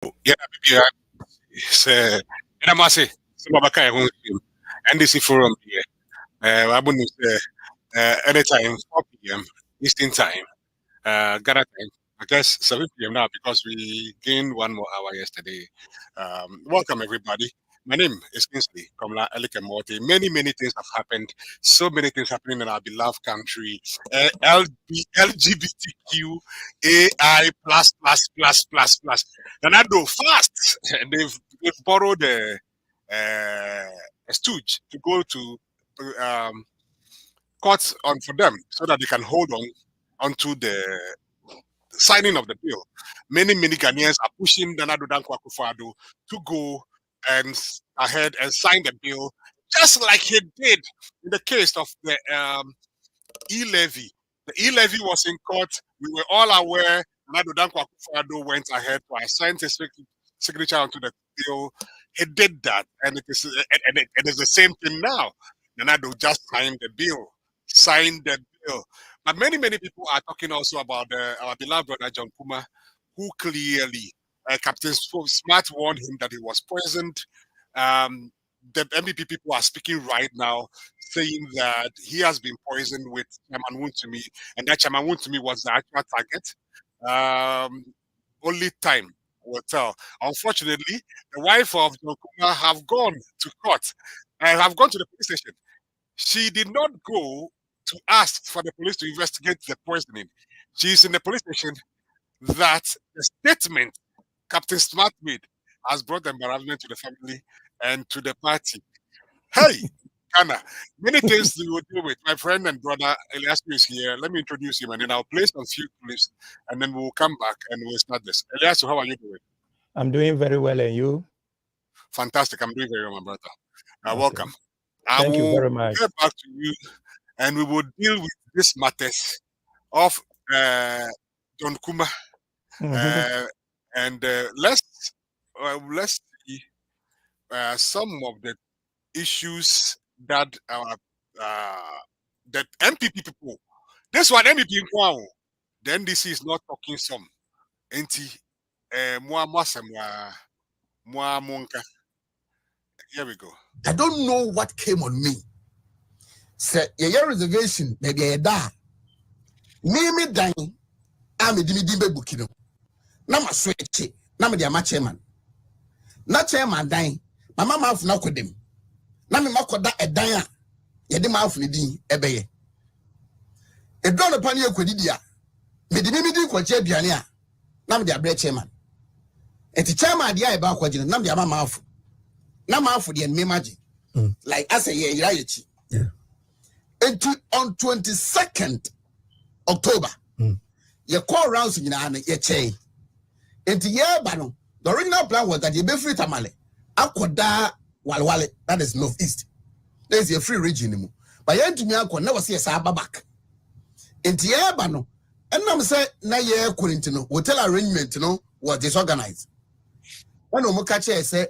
Yeah, yeah. Say, and I must say, some of the NDC forum here. I wouldn't say anytime 4 p.m. Eastern time, Ghana time. I guess 7 p.m. now because we gained 1 more hour yesterday. Welcome everybody. My name is KINGSLEY from MORTEY. Many things have happened. So many things happening in our beloved country. LGBTQ AI plus. And I do fast. They've borrowed a stooge to go to court on for them so that they can hold on onto the signing of the bill. Many Ghanaians are pushing Nana Dankwa Akufo-Addo to go and ahead and sign the bill, just like he did in the case of the e-levy. The e-levy was in court. We were all aware. Nana Dankwa Akufo-Addo went ahead to assign his signature onto the bill. He did that, and it is the same thing now. Nana just signed the bill. But many people are talking also about our beloved brother John Kuma, who clearly, Captain Smart warned him that he was poisoned. The MVP people are speaking right now, saying that he has been poisoned with Chairman Wontumi, and that Chairman Wontumi was the actual target. Only time will tell. Unfortunately, the wife of John Kuma have gone to court and have gone to the police station. She did not go to ask for the police to investigate the poisoning. She's in the police station that the statement Captain Smart made has brought embarrassment to the family and to the party. Hey, Ghana, many things we will deal with. My friend and brother Elias is here. Let me introduce him and then I'll play some few clips and then we'll come back and we'll start this. Elias, how are you doing? I'm doing very well, and you? Fantastic. I'm doing very well, my brother. Okay. Welcome. Thank you very much. Get back to you and we will deal with these matters of John Kuma. And let's see some of the issues that that MPP people. This one MPP wow. The NDC is not talking some. Here we go. I don't know what came on me. Say your reservation, maybe a da. Me dying. I'm a dimidimbe bukino. Na ma switch. Na me dia chairman. Na chairman dying. My mama have na kodem. Na me makoda e dan a. Ye de ma afuni din ebeye. E don upon ye kwedi dia. Me dimidi kwache aduane a. Na me dia bre chairman. Enti chairman dia e ba kwagina na me dia mama afu. Na ma afu dia me maji. Like I say ye ira yechi. Yeah. And on 22nd October, you call rounds in your chain. And the original plan was that you be free tamale. Akoda walwale, that is northeast. There is a free region. But you to me, I could never see a Saba back. And the and I'm saying, na ye couldn't know, hotel arrangement, was disorganized. When Omokache said,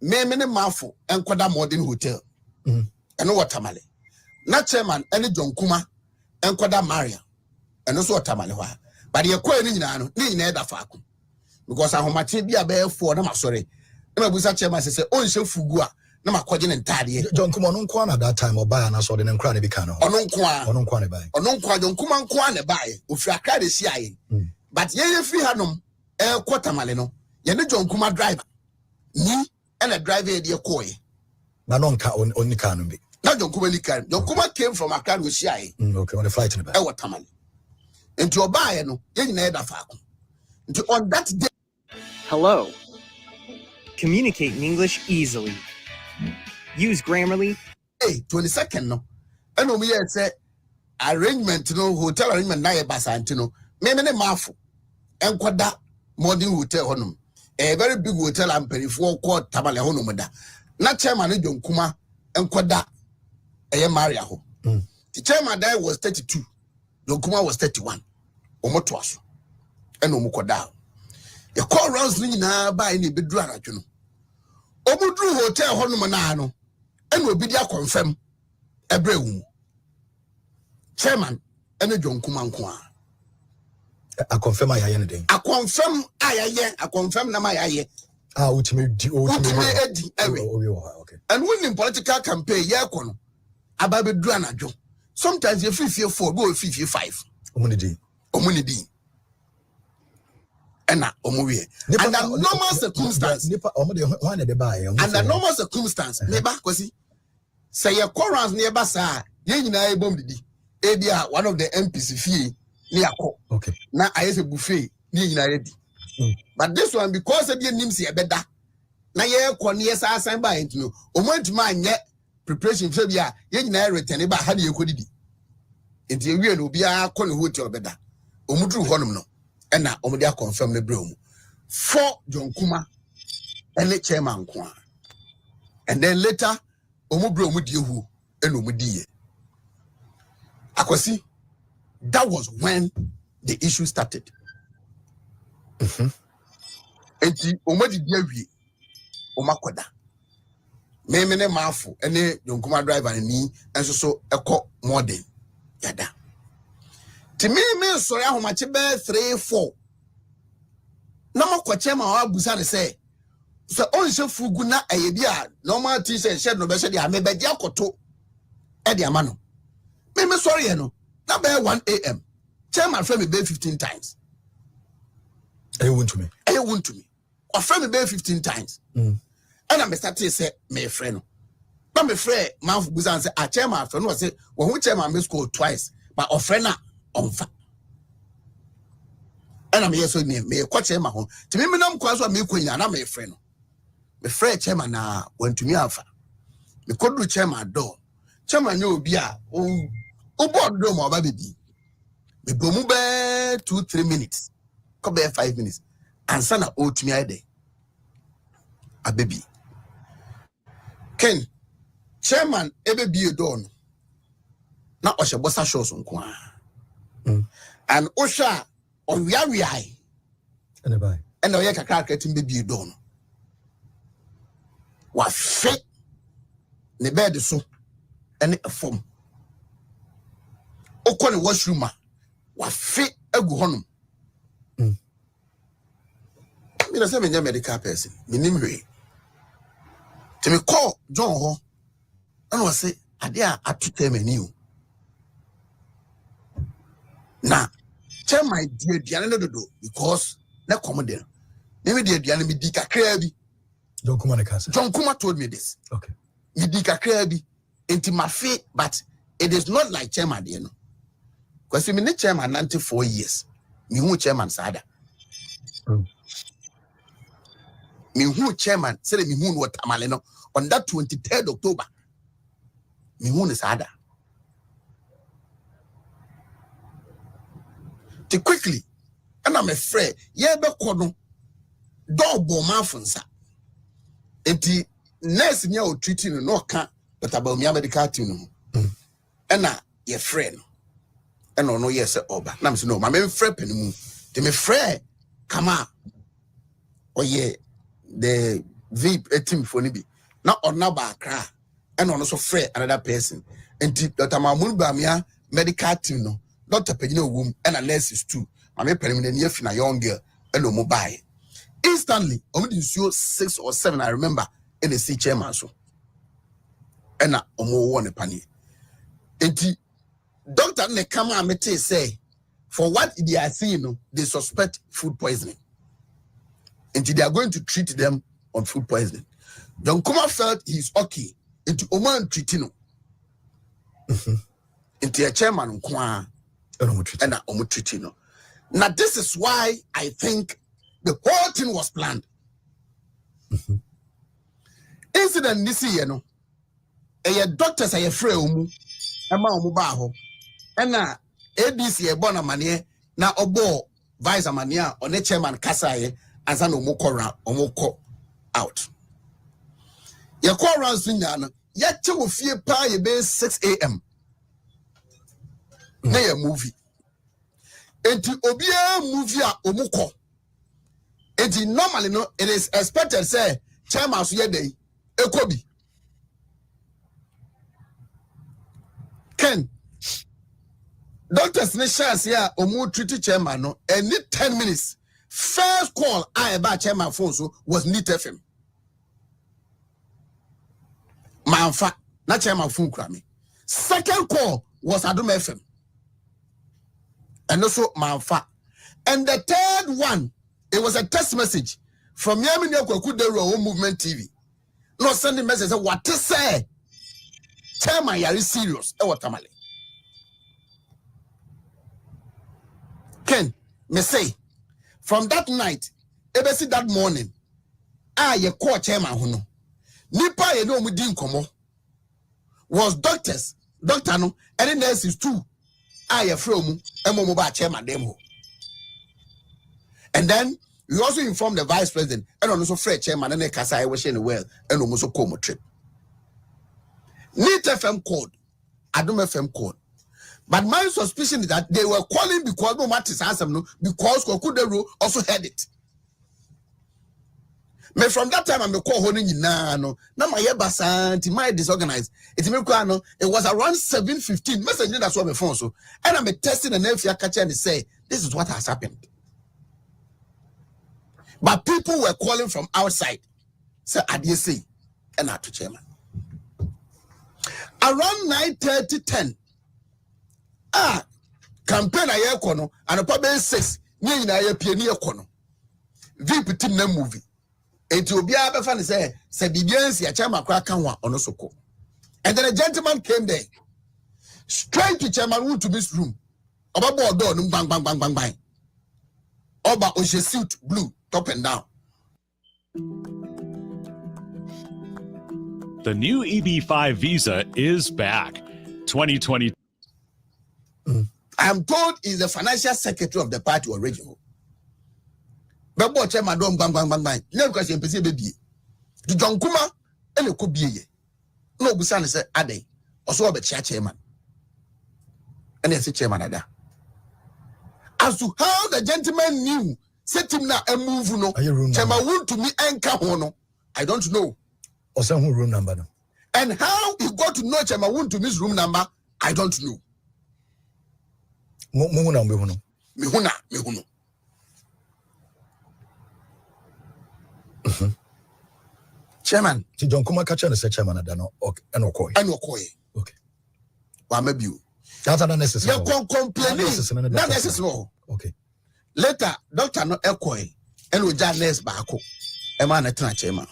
me many mouthful and Koda modern hotel. And what tamale. Na chairman any John Kuma and Koda Maria and also Tamalewa. But the acquainting ni neither faku. Because I have be a bear for them. Sorry. And I chairman say, oh, so fugua, no ma quadrant and tidy. John Kuma on Kwan at that time or buy an assault and cranny bicano. Or non quanny buy. Or non quad, John Kuma quanny buy, if you are carried CIA. But ye if we had no air quatermalino, ye no John Kuma driver. Me and a driver dear koi. Nanonka on the canopy. Not John Kuma can. John Kuma came from a car with CIA. Okay, on the flight in the back. What tamale. And to a buyer, no, you never faku. On that day. Hello. Communicate in English easily. Use Grammarly. Hey, 22nd, no. And we had said arrangement, hotel arrangement, na basantino. Me mafu. And kwada modern hotel honum. A very big hotel and penny for quad tamale honumada. Not chairman John Kuma and kwada. Maria ho. The chairman there was 32. John Kuma was 31. Omotwaso. And Omokoda. The call rounds na by any bedra, you know. Omudru hotel honumanano. And will be there confirm a brew. Chairman and a John Kuma. I confirm I am anything. I confirm na my aye. Ultimate okay. And when in political campaign, yakono, ababe duanajo. Sometimes you feel 4, go 55. Omunidi. And under normal circumstance, neighbor, because say your corals nearby, sir, yen na ebom didi. Ebia one of the MPs fee near co. Okay. Now I have a buffet near ready. But this one, because of your names here better. Now ye corneas are signed by into you. Omo man yet preparation for ya yen na return about how you could be. Into you will be a corner hotel better. Omudru honum no. And now Omodia confirm the broom. 4 John Kuma and the chairman Kwan. And then later, Omubro Mudihu and Omudie. Akwasi, that was when the issue started. And the Omodi Diawi, Omakoda. Memene Mafu, and the John Kuma driver and me, and so echo more than Yada. To me, sorry, how much 3-4. No more chairman or Busani say. So on so fuguna ayebia normal t-shirt shed no be shed ya me be dia koto e dia ma no. Me sorry no. Na be 1 a.m. Chairman friend me be 15 times. You want to me. Or friend me be 15 times. And I start to say me friend no. But me friend man Busani say a chairman friend no say when chairman me score twice but or friend na on fa. And I'm here so me chairman ho. To me nam kwa so me kwanya na me friend no. Me friend chairman na went to me alpha. Me could do chairman door. Chairman no be a board door my baby. Me bomu be 2-3 minutes. Come be 5 minutes. And sana out me ide. A baby. Ken chairman ebe be a door. Na osha bossa shows on kwa. And osha on we are And bye. And now you can get him baby done. What fit the bed so and a form. Okon washroom, what fit a go home. Me say me medical person. Me name re. To me call John Ho. And I say, Adia at to tell me new. Now, tell my dear Diana do because na commodel. Maybe the Diana me dika krabi. John Kuma told me this. Okay. Me dika krabi into my feet, but it is not like chairman, you know. Because me chairman 94 years. Me who chairman sada. Me who chairman said me who what amaleno on that 23rd October. Me who is sada. Te quickly, and I'm afraid, yeah, be kono double mafunsa. Enti nurse nya o treating no ka but about me medical team no. And na your friend. And no yes oba. Na me say no, my me friend penimu. Te me friend kama. Oh yeah, the veep team for ni bi. Na ona ba akra. And on also friend another person. Enti Dr. Mamun Bamia medical team no. Dr. Pejino womb and a nurse is too. I may permanent year for a young girl and no mobile. Instantly, only 6 or 7, I remember, in the sea chairman. So, and I almost won a penny. And Doctor Nekama Mete say, for what they are seeing, they suspect food poisoning. And they are going to treat them on food poisoning. John Kuma felt he's okay. Into Oman treating. Into a chairman, and Omutritino. Now, this is why I think the whole thing was planned. Incident this year, no, a doctors are afraid of Mubaho, and now ABC a bona mania, now obo vice mania on the chairman Kasaye as an omoko out. Your call rounds Vinyana, yet you will fear pie be 6 a.m. Na a movie. Enti obia movie a omuko. Enti normally no, it is expected say chairman so yedey ekobi. Ken Doctors ne chance here omu treaty chairman no and need 10 minutes. First call I about chairman phone so was NIT FM. Manfa na chairman phone krami. Second call was Adum FM. And also Manfa. And the third one, it was a text message from Yami Nyakwaku Dero Movement TV. No sending message what to say. Chairman yari serious. What tamale. Ken, me say, from that night, ever see that morning, ye call chairman huno. Nipa ye no mudin komo. Was doctors, doctor no, and nurses too. Ye from emo ba chairman demo. And then we also informed the vice president and also Fred chairman and the Kasa was in the well and almost Como trip. NIT FM code, Adum FM code. But my suspicion is that they were calling because no matters answer no because Kokudero also heard it. Me from that time I'm a call holding no. Now my basanti my disorganized. It was around 7:15. Messenger that's what my phone so. And I'm testing an FIA catcher and say this is what has happened. But people were calling from outside. So I did say and not to chairman. Around 9:30, 10. Campaign a year kono and a probably 6 nye na ye pieni kono veep team na movie enti obi a fan say bibiansi a chairman kwa kan wa ono soko. And then a gentleman came there straight to chairman went to this room oba board door no bang bang bang bang bang oba oje suit blue top and down. The new EB5 visa is back. 2020. I am told he's the financial secretary of the party original. But what chairman don't bang bang bang bang. No question PC baby. The John Kuma and the could be no busan said Ade also a chairman. And then say chairman ada. As to how the gentleman knew set him now and move no chairman want to me anchor hono. I don't know. Or some room number no. And how he got to know chairman want to miss room number, I don't know. Mihuna. Chairman. John Kuma catcher is a chairman adano and Okoi. Okay. Well, maybe you. That's not necessary. You're complaining. Not necessary. Okay. Later, Doctor no Ekoi and we just nurse bako. A man at chairman.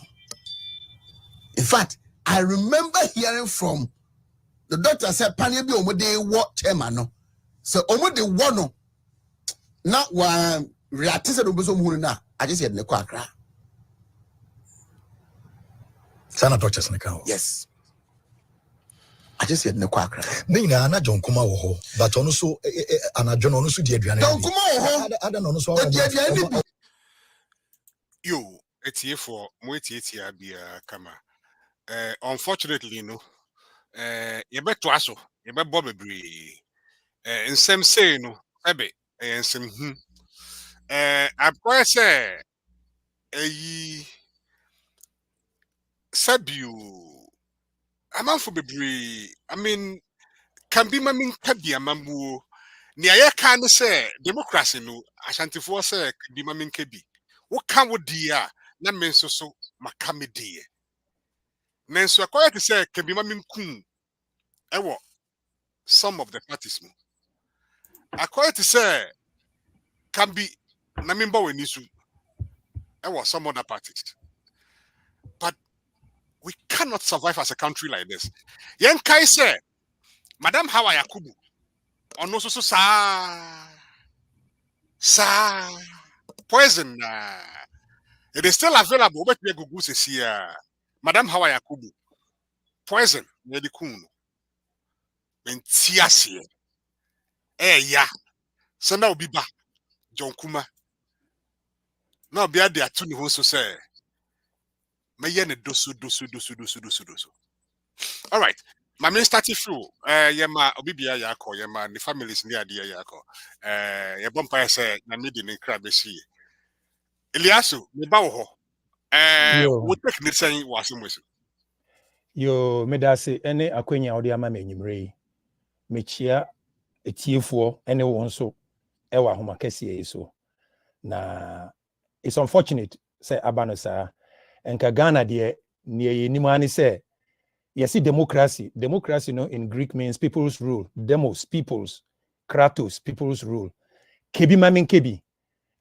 In fact, I remember hearing from the doctor said, Panyabi Omode what chairman no. So Omode one not one reacted to Buzumuna. I just said the quackra. Sana doctors in the Yes. I just said the quackra. Nina na John Kuma ho, but also an John also dear John Kuma ho. I don't know. You, it's here for Moiti be Kama. Unfortunately, no. You bet twaso, you bet Bobby Bree. In some say no, Ebe, and some I probably say Sabu. I'm out for Bree. I mean, can be mammy can be a mambu. Nia can say democracy no, Ashanti for say be mammy kebi. What can we dear? That means so Makami dear. Nancy acquired to say can be mammy kun. Ewo some of the parties. Acquired to say can be Namimba when issue. Ewo some other parties. But we cannot survive as a country like this. Yen Kai say, Madam Hawa Yakubu, or no so sa poison. It is still available, but we go says here. Madam Hawa Yakubu, poison, Nedikuno. When Tiasi, ya, so now be back, John Kuma. Now be at the attorney who so say, Mayene dosu. All right. My main starting through yema obibia yako yema the families near the yako ye bompa say na midi ne kra be see Eliasu me ba wo ho wo take ne say wasem yo medase ene akwenya odi ama me nyimre mechia etiefo anyone so ewa homa kesi so na it's unfortunate say abano sa enka Ghana de ne nimani say you see democracy in Greek means people's rule, demos people's, kratos people's rule, kebi mamin kebi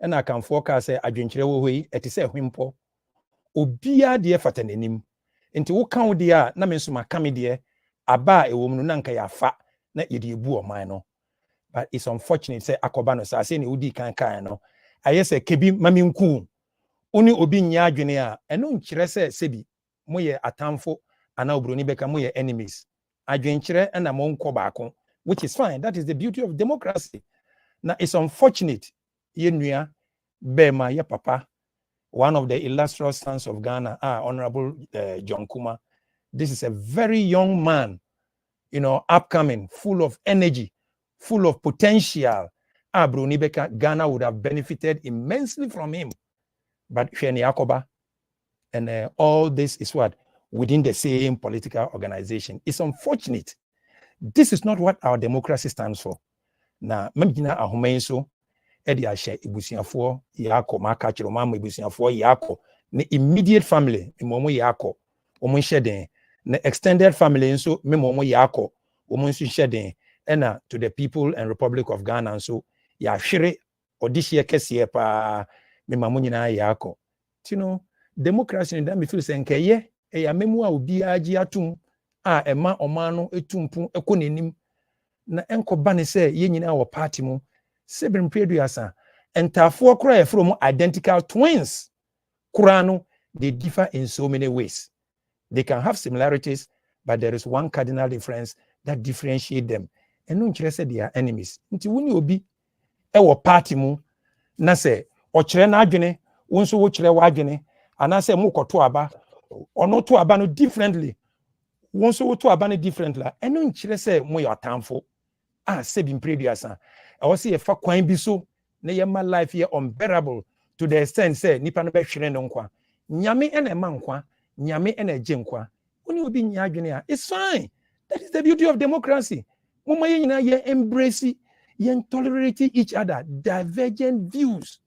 and I can forecast say adwenkyere wo hoi eti say hwimpo obia de fatanenim enti wo kan de a na me nso makame de aba ewom no na nka ya fa na yede ebu oman no. But it's unfortunate say akoba no say say ne udi kan no ayese kebi maminku oni obi nya adwene a eno nkyere say sebi moye atamfo ana obroni beka moye enemies adwenkyere na mo nko baako, which is fine. That is the beauty of democracy. Now it's unfortunate yenua bema ye papa, one of the illustrious sons of Ghana, Honorable John Kuma. This is a very young man, you know, upcoming, full of energy, full of potential. Bruni Beka, Ghana would have benefited immensely from him. But Sheni Yakoba, and all this is what? Within the same political organization. It's unfortunate. This is not what our democracy stands for. Now, Mamjina Ahumenso, Eddie Ashe, Ibusiafo, Yako, Makachiro, Mama Ibusiafo, Yako, the immediate family, Momo Yako, Omo Shedden, the extended family, and so Momo Yako, Omo Shedden, and to the people and Republic of Ghana, and so Yashire, or this year, Kessie, pa, Mimamunina Yako. You know, democracy in that me feel saying, ye, a memua will be a giatum, ema omano, etumpu, ekonenim, na enko bane se, ye nyina wa party mu. Sebrim Pedriasa and Tafo cry from identical twins. Kurano, they differ in so many ways. They can have similarities, but there is one cardinal difference that differentiates them. And no interest they are enemies. Until when you be a party mu, na se, or chrena adwene, unso wo chere wadwene, and I say muko to aba, or no to aba no differently. Unso wo to aba no differently. And no interest mo your tamfo. Sebim Pedriasa. I was see a fa kwan bi so na ye ma life here unbearable to the extent say nipa no be hwere no nkwa nyame ene ma nkwa nyame ene je nkwa oni obi nya adwene a it's fine. That is the beauty of democracy. Mama ye nyina ye embrace ye tolerate each other divergent views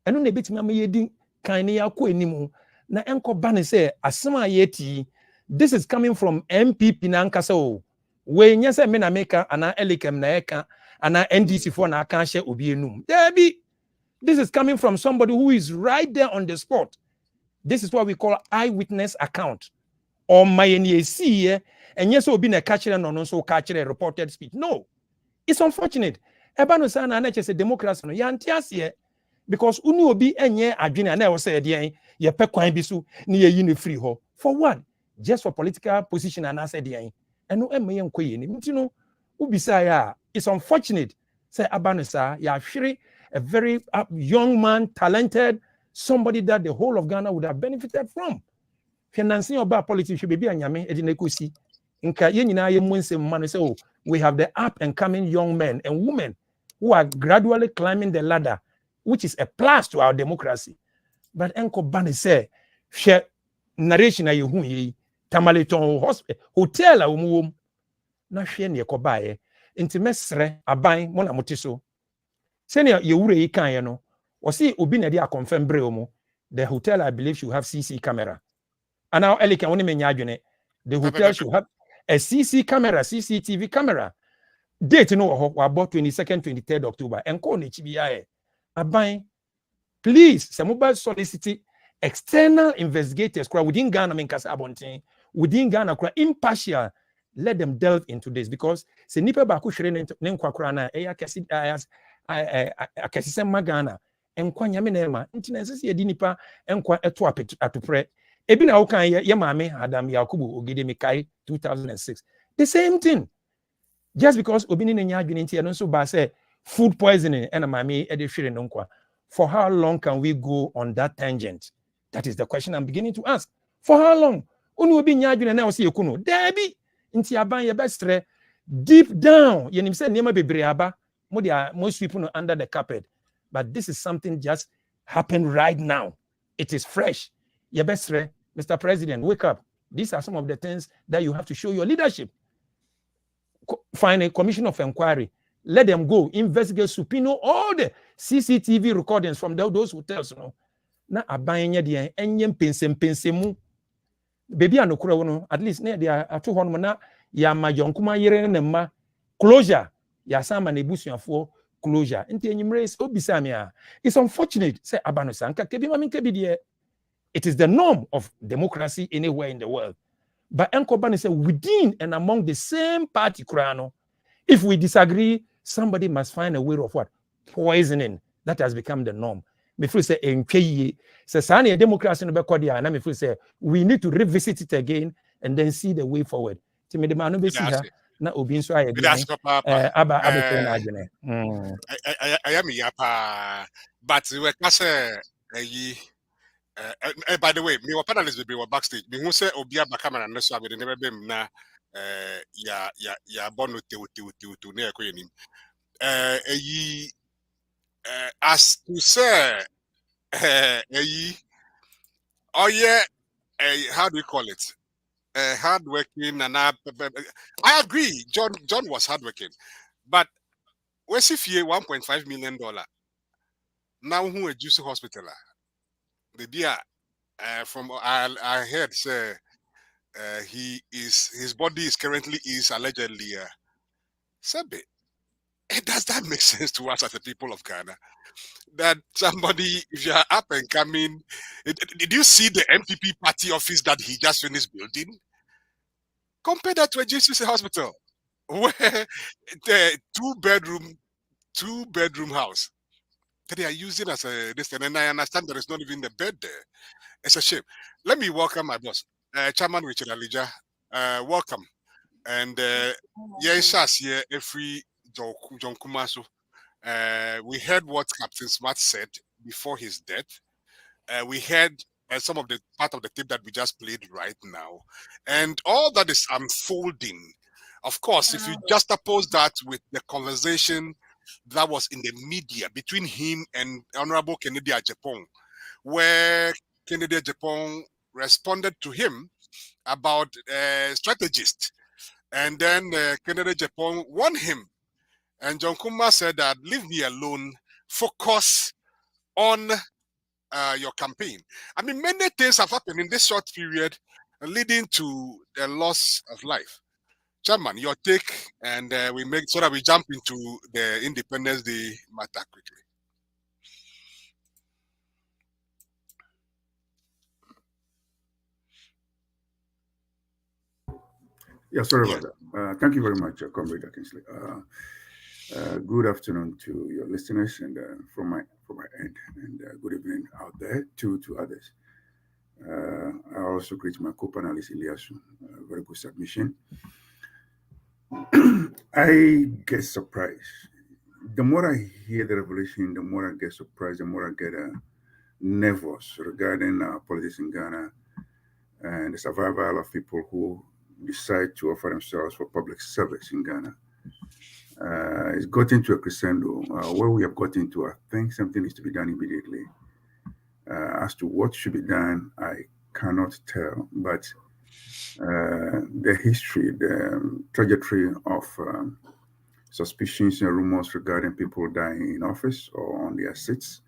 eno na betima ma ye din kan ne yakọ enimu na enko ba ne say asema ye ti. This is coming from MPP na nkasa o we nya say me na meka ana elikem na eka ana NDC for na kan share obi enum. Debi, this is coming from somebody who is right there on the spot. This is what we call eyewitness account. Or my NEC, and yes, obi na catcher and no so catcher a reported speech. No, it's unfortunate. Ebano sana na say democracy no yantiasie because unu obi enye adwene na e wo say de ye pe kwan bi so na ye yi ne free ho. For what? Just for political position and answer de eno emme ye nkoye ni. Ntino ubisa ya. It's unfortunate. Say Abanisa, Yashiri, a very young man, talented, somebody that the whole of Ghana would have benefited from. Financing about politics should be a nyame edinekusi. Inka yenina ye munse man say, oh, we have the up and coming young men and women who are gradually climbing the ladder, which is a plus to our democracy. But Enko Bani say, share narration a ye tamaleton hotel a umuum na share ne kobaye. Inti mesre aban mo na motiso senior ye wure yi kan ye no o see obi na dia confirm bre omo the hotel I believe should have CC camera and now elikan woni menya adwene the hotel should have a CC camera CCTV camera date no ho about 22nd 23rd October enko na chibia e aban please se mobile solicit external investigators within Ghana menkasa abonten within Ghana impartial. Let them delve into this because se nipa ba ko hwere ne nkwakora na eya kesi akesise magana enkwa nyame na ema ntina nsese ye di nipa enkwa eto atopre ebi na wo kan ye maame Adam Yakubu Ogedemi kai 2006 the same thing just because obi ni nya adwene ntia no so ba say food poisoning and maame e de hwere no nkwa. For how long can we go on that tangent? That is the question I'm beginning to ask. For how long? Unu obi nya adwene na wo se yekuno debi nti aban ye bestre deep down yenim say niema bebre aba mo sweep no under the carpet, but this is something just happened right now. It is fresh. Ye bestre Mr. President, wake up. These are some of the things that you have to show your leadership. Find a commission of inquiry let them go, investigate, subpoena all the CCTV recordings from those hotels. No, na abanye de enyem pensem baby anokura wono at least na they are to hon na ya ma yonkuma yere ne ma closure ya sama na ebusuafo closure nti enyimre obisa me a it's unfortunate say abano sanka kebi ma minka bi de it is the norm of democracy anywhere in the world but enkobani say within and among the same party krano if we disagree somebody must find a way of what poisoning that has become the norm me feel say enkeye say sane democracy no be kodia na me feel say we need to revisit it again and then see the way forward ti me de ma no be si ha na obi nso aye bi aba abetwe na adwene I am yapa but we kase by the way me wa panelists be backstage me hu say obi aba camera no so abede never be na ya bono te na ekwe nim as to say oh yeah, how do you call it? Hardworking and I agree. John was hardworking, but where's if you $1.5 million? Now who a juicy hospital? The dear from I heard say his body is currently allegedly Sabe. Does that make sense to us as the people of Ghana? That somebody, if you are up and coming, did you see the MPP party office that he just finished building? Compare that to a JCC hospital, where the two bedroom house that they are using as a this, and I understand there is not even the bed there. It's a shame. Let me welcome my boss, Chairman Richard Alija. Welcome, and yes, here every John Kumaso. We heard what Captain Smart said before his death. We heard some of the part of the tape that we just played right now, and all that is unfolding. Of course, if you juxtapose that with the conversation that was in the media between him and Honorable Kennedy Agyeman, where Kennedy Agyeman responded to him about strategist, and then Kennedy Agyeman warned him. And John Kuma said that leave me alone, focus on your campaign. I mean, many things have happened in this short period leading to the loss of life. Chairman, your take, and we make so that we jump into the Independence Day matter quickly. Yeah, sorry about that. Thank you very much, Comrade Kingsley. Good afternoon to your listeners, and from my end, and good evening out there to others. I also greet my co-panelist Ilyasu. Very good submission. I get surprised. The more I hear the revelation, the more I get surprised, the more I get nervous regarding politics in Ghana and the survival of people who decide to offer themselves for public service in Ghana. It's gotten to a crescendo where we have gotten to. I think something needs to be done immediately. As to what should be done, I cannot tell, but the history, the trajectory of suspicions and rumors regarding people dying in office or on their seats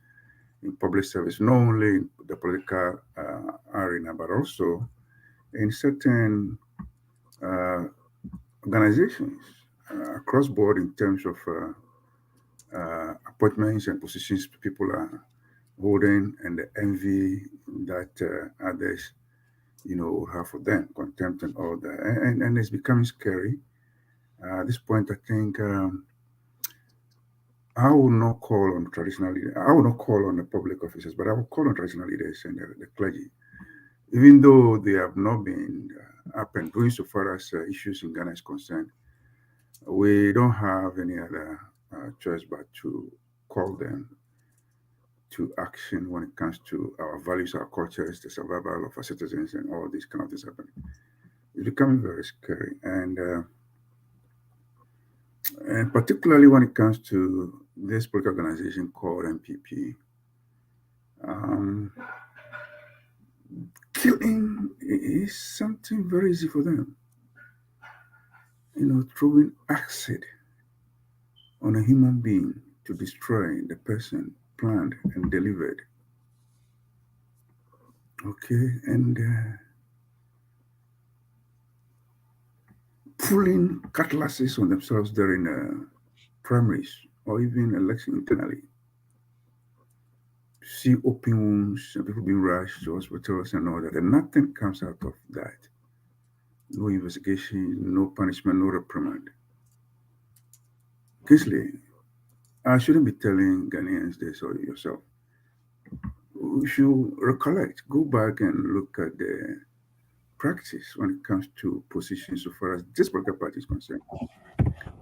in public service, not only in the political arena, but also in certain organizations across board in terms of appointments and positions people are holding, and the envy that others, have for them, contempt and all that, and it's becoming scary. At this point, I think I will not call on traditional leaders. I will not call on the public officers, but I will call on traditional leaders and the clergy, even though they have not been up and doing so far as issues in Ghana is concerned. We don't have any other choice but to call them to action when it comes to our values, our cultures, the survival of our citizens, and all these kind of things happening. It's becoming very scary, and particularly when it comes to this political organization called MPP. Killing is something very easy for them. Throwing acid on a human being to destroy the person planned and delivered. Okay, and pulling cutlasses on themselves during primaries or even election internally. See open wounds and people being rushed to hospitals and all that, and nothing comes out of that. No investigation, no punishment, no reprimand. KINGSLEY, I shouldn't be telling Ghanaians this or yourself. We should recollect, go back and look at the practice when it comes to positions so far as this political party is concerned.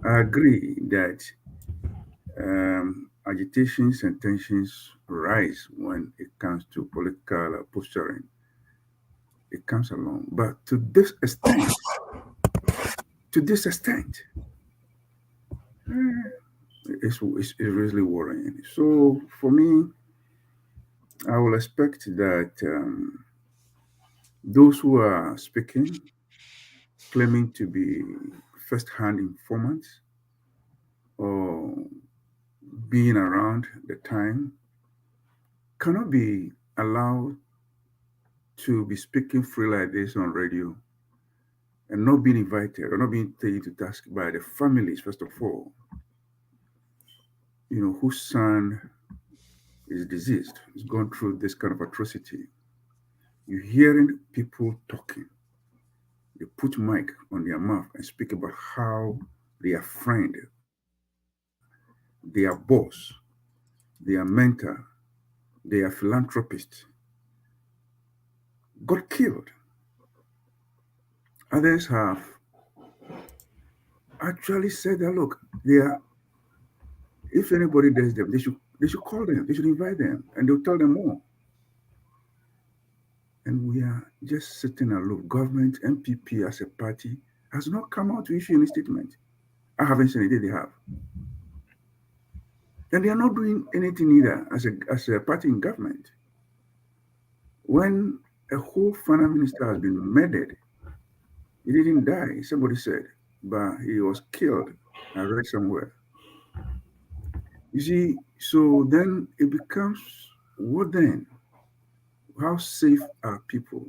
I agree that agitations and tensions rise when it comes to political posturing. It comes along, but to this extent, it's really worrying. So for me, I will expect that those who are speaking, claiming to be first-hand informants or being around the time, cannot be allowed to be speaking free like this on radio and not being invited or not being taken to task by the families, first of all, whose son is deceased, is going through this kind of atrocity. You're hearing people talking. They put mic on their mouth and speak about how their friend, their boss, their mentor, their philanthropist got killed. Others have actually said that, look, if anybody does them, they should call them, they should invite them, and they'll tell them more. And we are just sitting aloof. Government, MPP as a party has not come out to issue any statement. I haven't seen it, they have. And they are not doing anything either as a party in government. When a whole finance minister has been murdered, he didn't die, somebody said, but he was killed. I read somewhere. You see, so then it becomes, what then? How safe are people?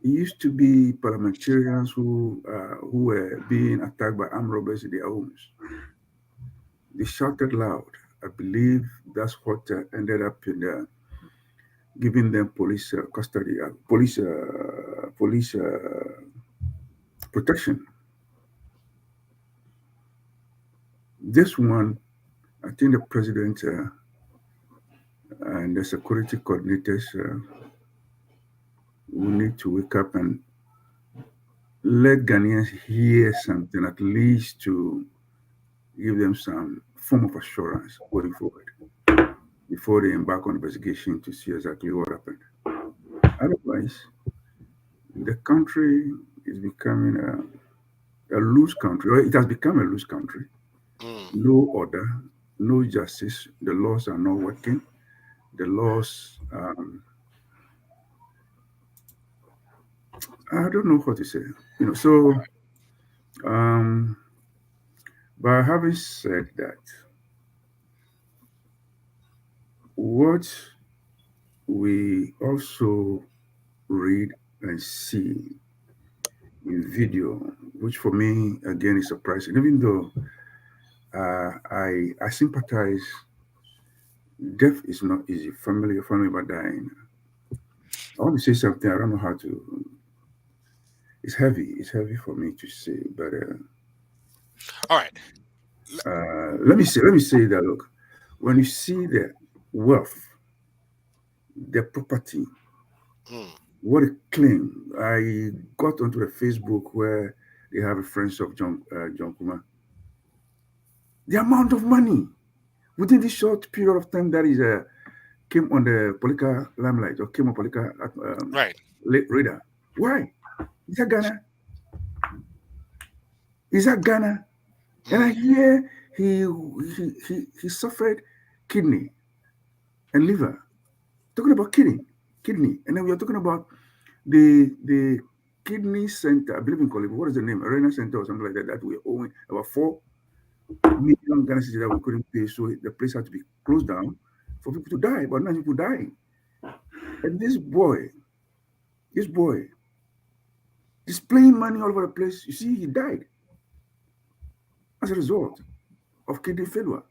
It used to be parliamentarians who were being attacked by armed robbers in their homes. They shouted loud. I believe that's what ended up in giving them police custody, police protection. This one, I think the president and the security coordinators will need to wake up and let Ghanaians hear something, at least to give them some form of assurance going forward before they embark on investigation to see exactly what happened. Otherwise, the country is becoming a loose country, or it has become a loose country. No order, no justice. The laws are not working. The laws, I don't know what to say. So, but having said that, what we also read and see in video, which for me, again, is surprising, even though I sympathize. Death is not easy. Family member dying. I want to say something. I don't know how to. It's heavy. It's heavy for me to say. But all right. Let me say that. Look, when you see the wealth, the property, what it claims. I got onto a Facebook where they have a friends of John Kuma. The amount of money within this short period of time that is came on the political limelight or came on political radar. Why? Is that Ghana? And I hear he suffered kidney and liver. Talking about kidney, and then we are talking about the kidney center. I believe in Colombo. What is the name? Arena Center or something like that. That we own about million Ghana cedis that we couldn't pay, so the place had to be closed down for people to die. But now people dying. And this boy, displaying money all over the place. You see, he died as a result of kidney failure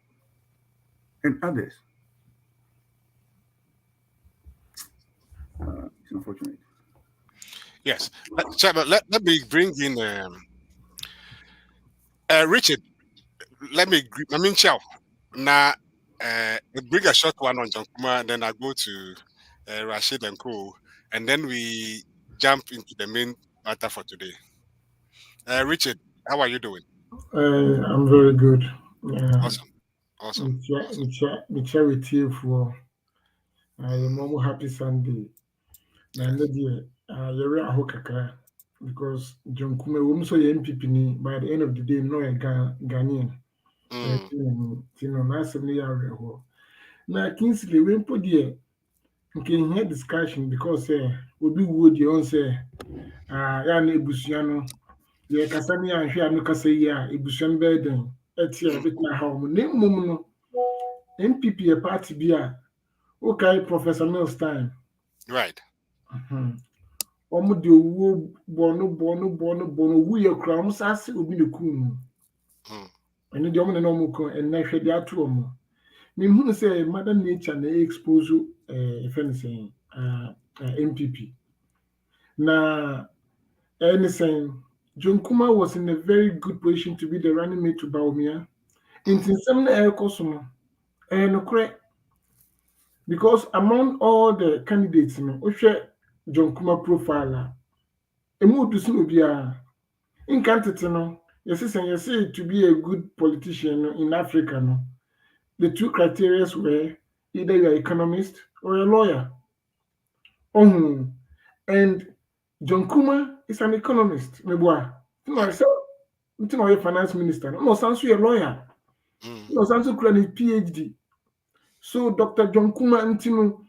and others. It's unfortunate. Yes. Let me bring in Richard. Let me chow. Now bring a short one on John Kumar, then I go to Rashid and Co. And then we jump into the main matter for today. Richard, how are you doing? I'm very good. Awesome. We share with you for a happy Sunday. You're a hokaka because John Kume won't so MPP ni by the end of the day, no Ghanaian. Now, Kingsley, we put here, can hear discussion because we be wood you on say, Yana Busiano, ye Casani and Shia Nukaseya, Ibusian Beden, Etia, bit my home, name Mumuno, MPP a party beer. Okay, Professor Mills time. Right. Omo de owo bono we your crown sase obi ne kum. And the omo no mo ko en na hwede ato omo. Me hu say mother nature na expose if anything MPP. Na anything John Kuma was in a very good position to be the running mate to Baumia. In some na ekoso no correct. Because among all the candidates, John Kuma profile, emu to Sinubia in Cantitano, yes, to be a good politician in Africa. No? The two criteria were either you're an economist or a lawyer. And John Kuma is an economist. Until a finance minister, no, sounds a lawyer. No, sounds a PhD. So Dr. John Kuma Ntino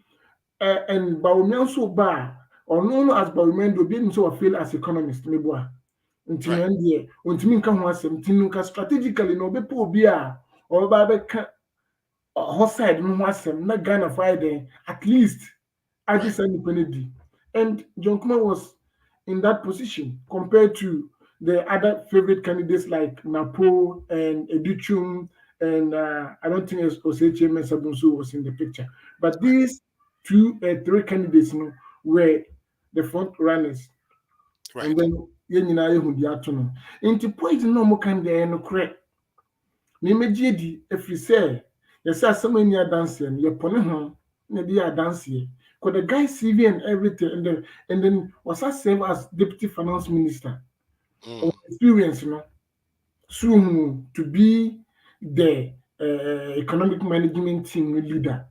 and Baumian so bad, or known as Baumendo, being so fail as economist, Meboa. Until India, Untimin come once, Tinuka strategically no be poor beer or Babe Hosside, no was not Ghana Friday, at least I just said Kennedy. And John Kuma was in that position compared to the other favorite candidates like Napo and Educhum. And I don't think Oseche Mensabunsu was in the picture. But these three candidates were the front runners. Right. And then, who the afternoon. Into point no more can they no correct. Nemejidi, if you say, yes, someone near dancing, you're pony home, maybe a dance here. Because the guy CV and everything, and then was I serve as deputy finance minister. Experience, soon to be the economic management team leader.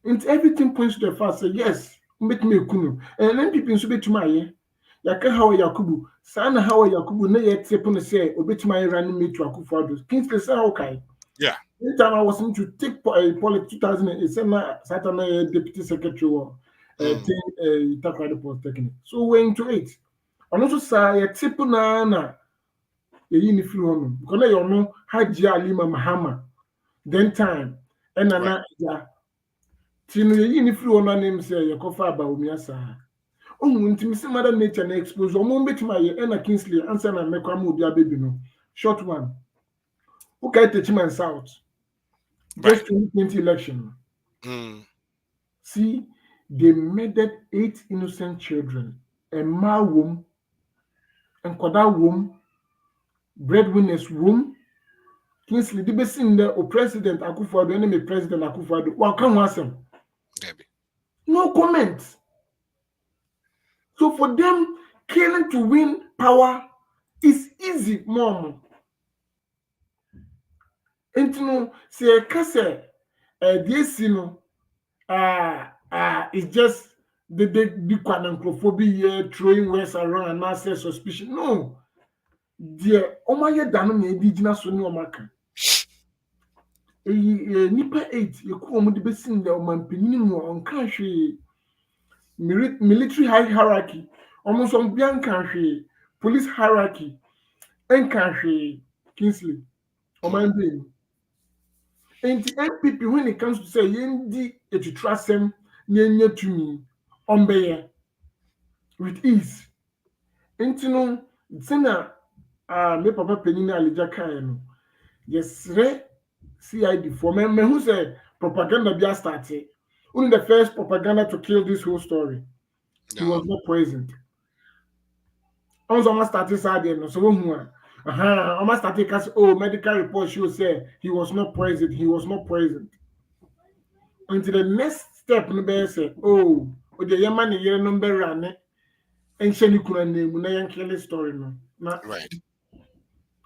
And everything points to the fact that yes, make me kunu. And then people should be to my Yaka how Yakubu, Sana how Yakubu, no yet sepon say, obit my running me to Akufado. Kingsley say okay. Yeah. Anytime I was in to take a poly 2008, Saturday deputy secretary or Takwadi Polytechnic. So we're into it. And also say a tipuna you flew on because you know Haji Alima Mahama then time and Nana Tinu you flew on name say you cover about Miasa. Intimacy mother nature na expose or moment my and Kingsley answer and make a baby no short one. Okay, Techiman South just 2020 election. See, they murdered 8 innocent children, a ma womb, and Koda womb, breadwinners womb. Kingsley, the best in the president Akufo-Addo, enemy president Akufo-Addo. Well, come on, some. No comment. So for them, killing to win power is easy, mom. And you know, say, Kase, this, it's just the big quantophobia throwing words around and not say suspicion. No. Dear, Omaya Dano, indigenous Sony Omaka. Nipa 8, you come with the best in the Oman Penino on country military hierarchy, almost on Bian country, police hierarchy, and country Kingsley. Oman being. And the MPP, when it comes to say, Yendi, if you trust them, near to me, on with ease. And you know, Sena, me papa penina alijaka, no. Yes, CID for me who say propaganda be started. Only the first propaganda to kill this whole story. He was not poisoned. Also, I started saying, so who almost started because medical report shows say he was not poisoned. He was not poisoned. Until the next step, no be say, oh, the Yaman year number run and Shani Kuna name na kill story no. Right.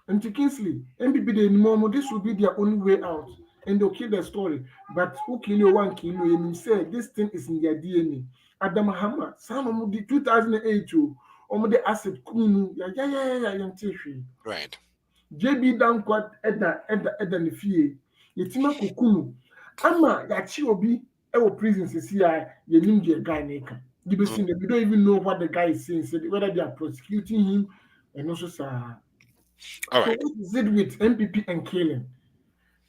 And to Kingsley, MPP the more this will be their only way out. And they'll kill the story. But who kill you 1 kilo? And say this thing is in their DNA. Adam Hammer, some of the 2008 the acid kunu, Right. JB down quad edda the fee. Yetima kukunu. Ama yachi obi ewo prison says here, you need your guy maker. You don't even know what the guy is saying, whether they are prosecuting him and also sir. All So right. what is it with MPP and killing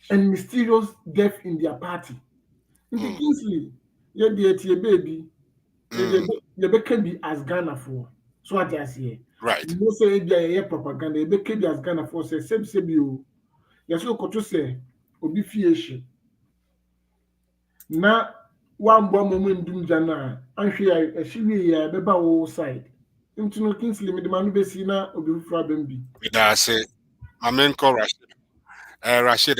and mysterious death in their party? In the Kingsley, yeah, the baby, you can be as Ghana for. So what I say, Right. you say yeah propaganda, you can be as Ghana for say you. Yes, you could say obi fiation. Na one bomb moment doom jana, and she a beba side. Into no Kingsley, me the man be seen obi fra bembi. That's it. My main call Rashid. Rashid.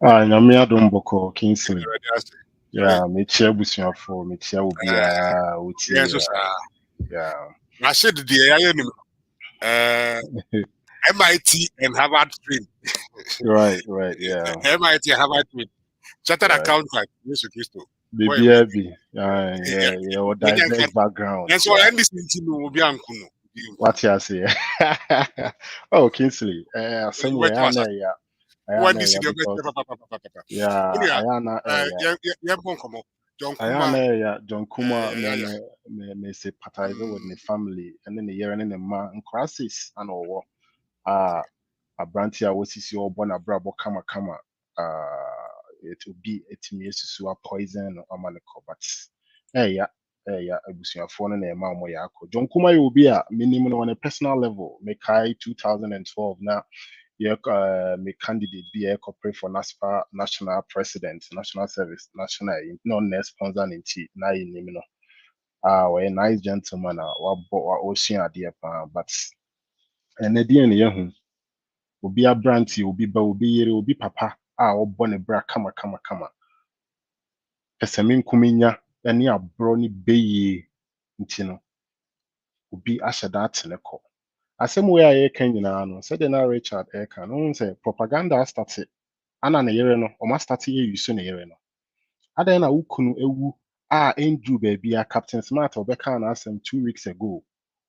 Nyame adom bɔkɔ Kingsley. Yeah, mekyia busuafo, mekyia obi a wotie. Yes, sir. Yeah. Rashid the MIT and Harvard stream. Right, yeah. MIT and Harvard stream. Chartered accountant, yes, Christo. Baby, yeah, or diverse background. That's why I'm listening to you, Biancuno. What you say? Oh, Kingsley, somewhere I know, yeah. When this is the John Kuma, me say sympathize with the family, and then the year and then the man and crisis and all. A brantia was his your born a brabo kama. It will be a to a poison or malako, but yeah, I was your phone and a mamma yako. John Kuma will be a minimum on a personal level, make high 2012 now. Yeah, my candidate be a corporate for NASPA national president, national service, national non-sponsor in tea, na in a nice gentleman, what ocean idea, but and the DNA will be a brandy, will be papa, or bonny bra, kama. Pesamin kuminya, any a brony bay, intino, will be usher that in a call. Asem where I can said na Richard Eka no say propaganda started ana na yere no o ma start e use na yere no adan na ukunu ewu a endu baby a Captain Smart obeka na asem 2 weeks ago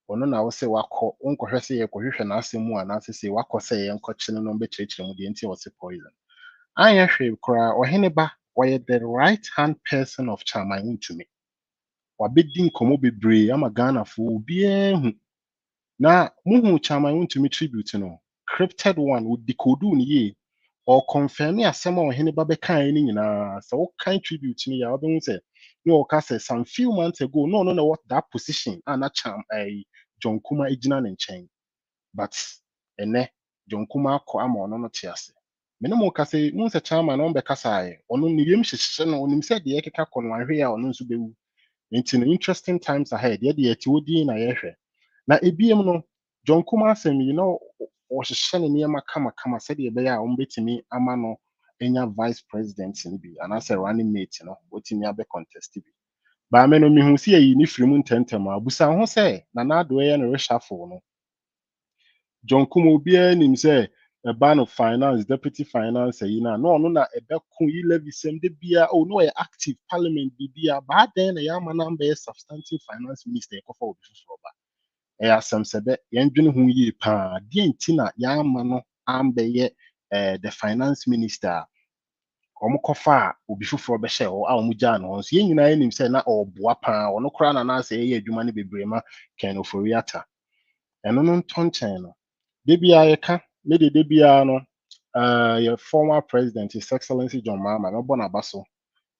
ono na wo say wakọ onkohwe say ye kohwehwe na asem mu ana say wakọ say ye nkọchine no be chirechire mu de nti wo say poison anya hwe kra ohene ba why the right hand person of Chairman Wontumi wabedi nkomo bebre ama Ghana fo obi ehu na muhu Chairman Wontumi tribute no scripted one with decode ni or confirm asem a ohene ba bekan ni nyina so what kind tribute ni ya obi say no ka say some few months ago no what that position and that John Kuma ejina ne nchen but ene John Kuma akọ ama ono no te ase me no ka say mu say chairman on be kasa ai ono ni yem hyehye no onim say de ekeka kọ no ahwe a ono nso bewu nti no interesting times ahead ye de eti odi na yehwe na ebiem no John Kuma asem wɔhyehyɛ ne nneɛma kama sɛdeɛ ɛbɛyɛ a wɔmbɛtumi ama no enya vice president no bi anaasɛ running mate no wɔtumi abɛ contest bi baame no mehu sɛ yɛyi ne firi mu ntɛmtɛm a busa ho sɛ Nana Addo yɛ no reshuffle no John Kuma obiara nim sɛ ɛba no finance deputy finance yi na ɔno na ɛbɛko yi levy sɛm de bia no ɔyɛ active parliament bibia baadan na yɛama no ambɛyɛ substantive finance minister yɛkɔfa obi foforɔ ba asɛm sɛ bɛ yɛndwene ho yie paa deɛ nti na yɛama no ambɛyɛ the finance minister a ɔmo kɔfa a obi foforɔ bɛhyɛ hɔ a ɔmo gyaa no hɔ nso yɛn nyinaa yɛnim sɛ na ɔboa paa ɔno koraa na naasɛ ɛyɛ adwuma no bebree ma Ken Ofori-Atta ɛno no ntonkyɛn no de bia yɛka ne de bia no your former president His Excellency John Mahama no bɔ n'aba so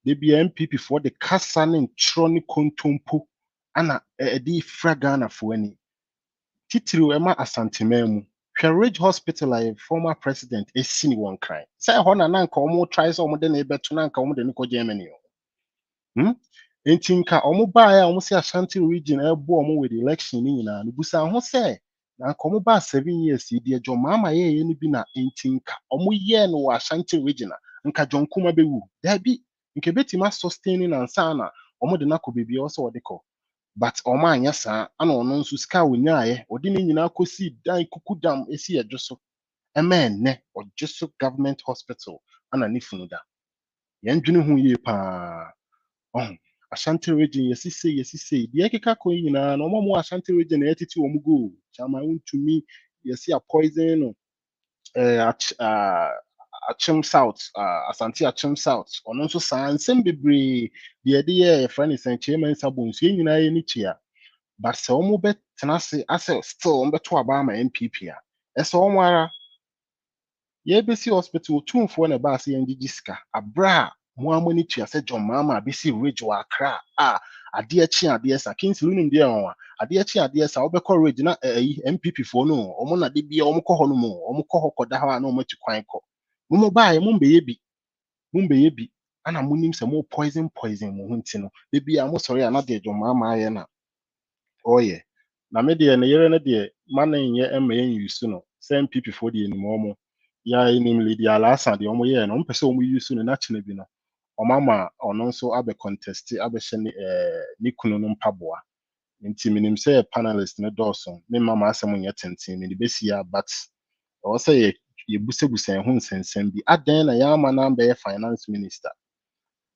de bia MPP for the kasa ne ntwerɛ ne kontompo ana ɛde fra Ghana fo ani titiriw ɛma asanteman mu hwɛ Ridge Hospital a former president esi ni wɔn kran sɛ ɛhɔ na nanka ɔmo try sɛ ɔmo de ne bɛto nanka ɔmo de ne kɔ Germany enti nka ɔmo baa a ɔmo sɛ Ashanti region ɛbɔ ɔmo with election ni nyinaa no busa ho sɛ na nka ɔmo baa 7 years yi deɛ John Mahama yɛyɛ no bi na enti nka ɔmo yɛ no wɔ Ashanti region a nka John Kuma bɛwu dabi nka ebetumi sustain na nsa na ɔmo de nakɔ beebi a ɔsɛ ɔde kɔ but ɔmo anya saa ana ɔno nso sika onyaayɛ ɔde ne nyinaa kɔsi dan kuku dam esi ɛdwo so ɛmɛ nnɛ ɔdwo so government hospital ana ne funu da yɛn dwene ho yie paa Ashanti region yɛsise deɛ ɛkeka kɔ yi nyinaa na ɔmo Ashanti region na yɛtete ɔmo go chama wontumi yɛsi a poison no Achim South Asante Achim South ɔno nso saa nsɛm bebree deɛ ɛde yɛ yɛfrɛ ne sɛnkyerɛma nsa bɔ nsuo nyinaa yɛ ne kyia but sɛ ɔmo bɛtena ase asɛ still ɔmo bɛto aba ama MPP a ɛsɛ ɔmo ara yɛbɛsi hospital tumfoɔ na ɛbaa sɛ yɛngyegye sika abra a mo amani tua sɛ John Mahama abɛsi Ridge wɔ Accra a adeɛ kye adeɛ sa Kingsley nim deɛ ɔwa adeɛ kye adeɛ sa wobɛkɔ Ridge na MPP foɔ no ɔmo na de bia ɔmo kɔ hɔ no mu ɔmo kɔ hɔ kɔda hɔ a na ɔmo atu kwan kɔ mo baa mo mbɛyɛ bi ana mo nim sɛ mo poison mo ho nti no de bia mo sɔre a na deɛ John Mahama ayɛ na ɔyɛ na me deɛ ne yere ne deɛ ma na nyɛ ɛma yɛn yusu no sɛ MPP foɔ deɛ nim ɔmo ya nim Lady Alasa deɛ ɔmo yɛ no ɔmo pɛ sɛ ɔmo yusu no na kyene bi no ɔmama ɔno nso abɛ contest abɛhyɛ ne kunu no mpaboa nti minim sɛ panelist ne dɔɔso me mama asɛm nyɛ tenten me de besia but ɔwɔ sɛ yɛbusabusa ɛho nsɛnsɛm bi adan na yɛama na bɛyɛ finance minister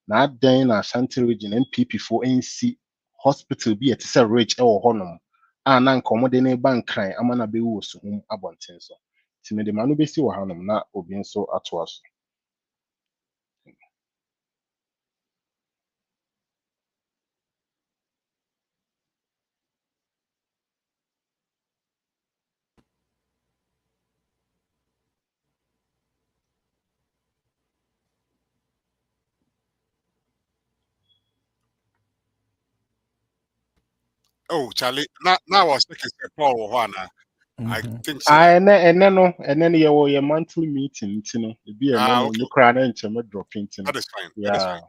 na adan na Ashanti region MPP for NC hospital bi ɛte sɛ Ridge ɛwɔ hɔnom a na nka ɔmo de ne ba nkran ama na bɛwu wɔ so hom abɔnten so nti me de ma no besi wɔ hanom na obi nso atoa so. Oh, Charlie, now I was thinking Paul Juana. I think so. And then no your monthly meeting, you know, be a no you cry and drop into. That is fine. Yeah. That is fine.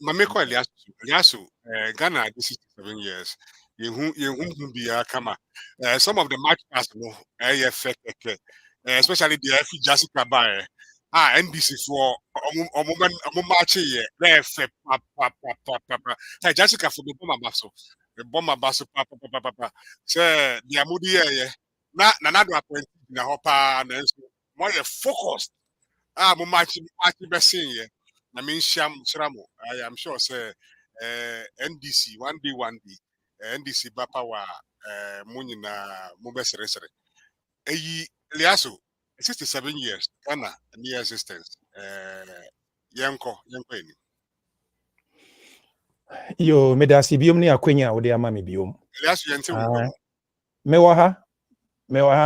My make Eliasu, Ghana this is 7 years. You be kama. Some of the match pass no especially the F Jessica Bae. NBC for a moment match here. Hey Jessica for the bomber basso. The bomber basso papa. Say the Amudi na do appoint na hopa na more focused. Mo match be here. I mean Shramo. I am sure say NDC one day NDC bapa wa muni na mobile resere. Liaso 67 years Ghana near existence. Yanko any. Yo, medasi biom ni akwenya wo de ama me biom. Liaso yente wo. Me wa ha.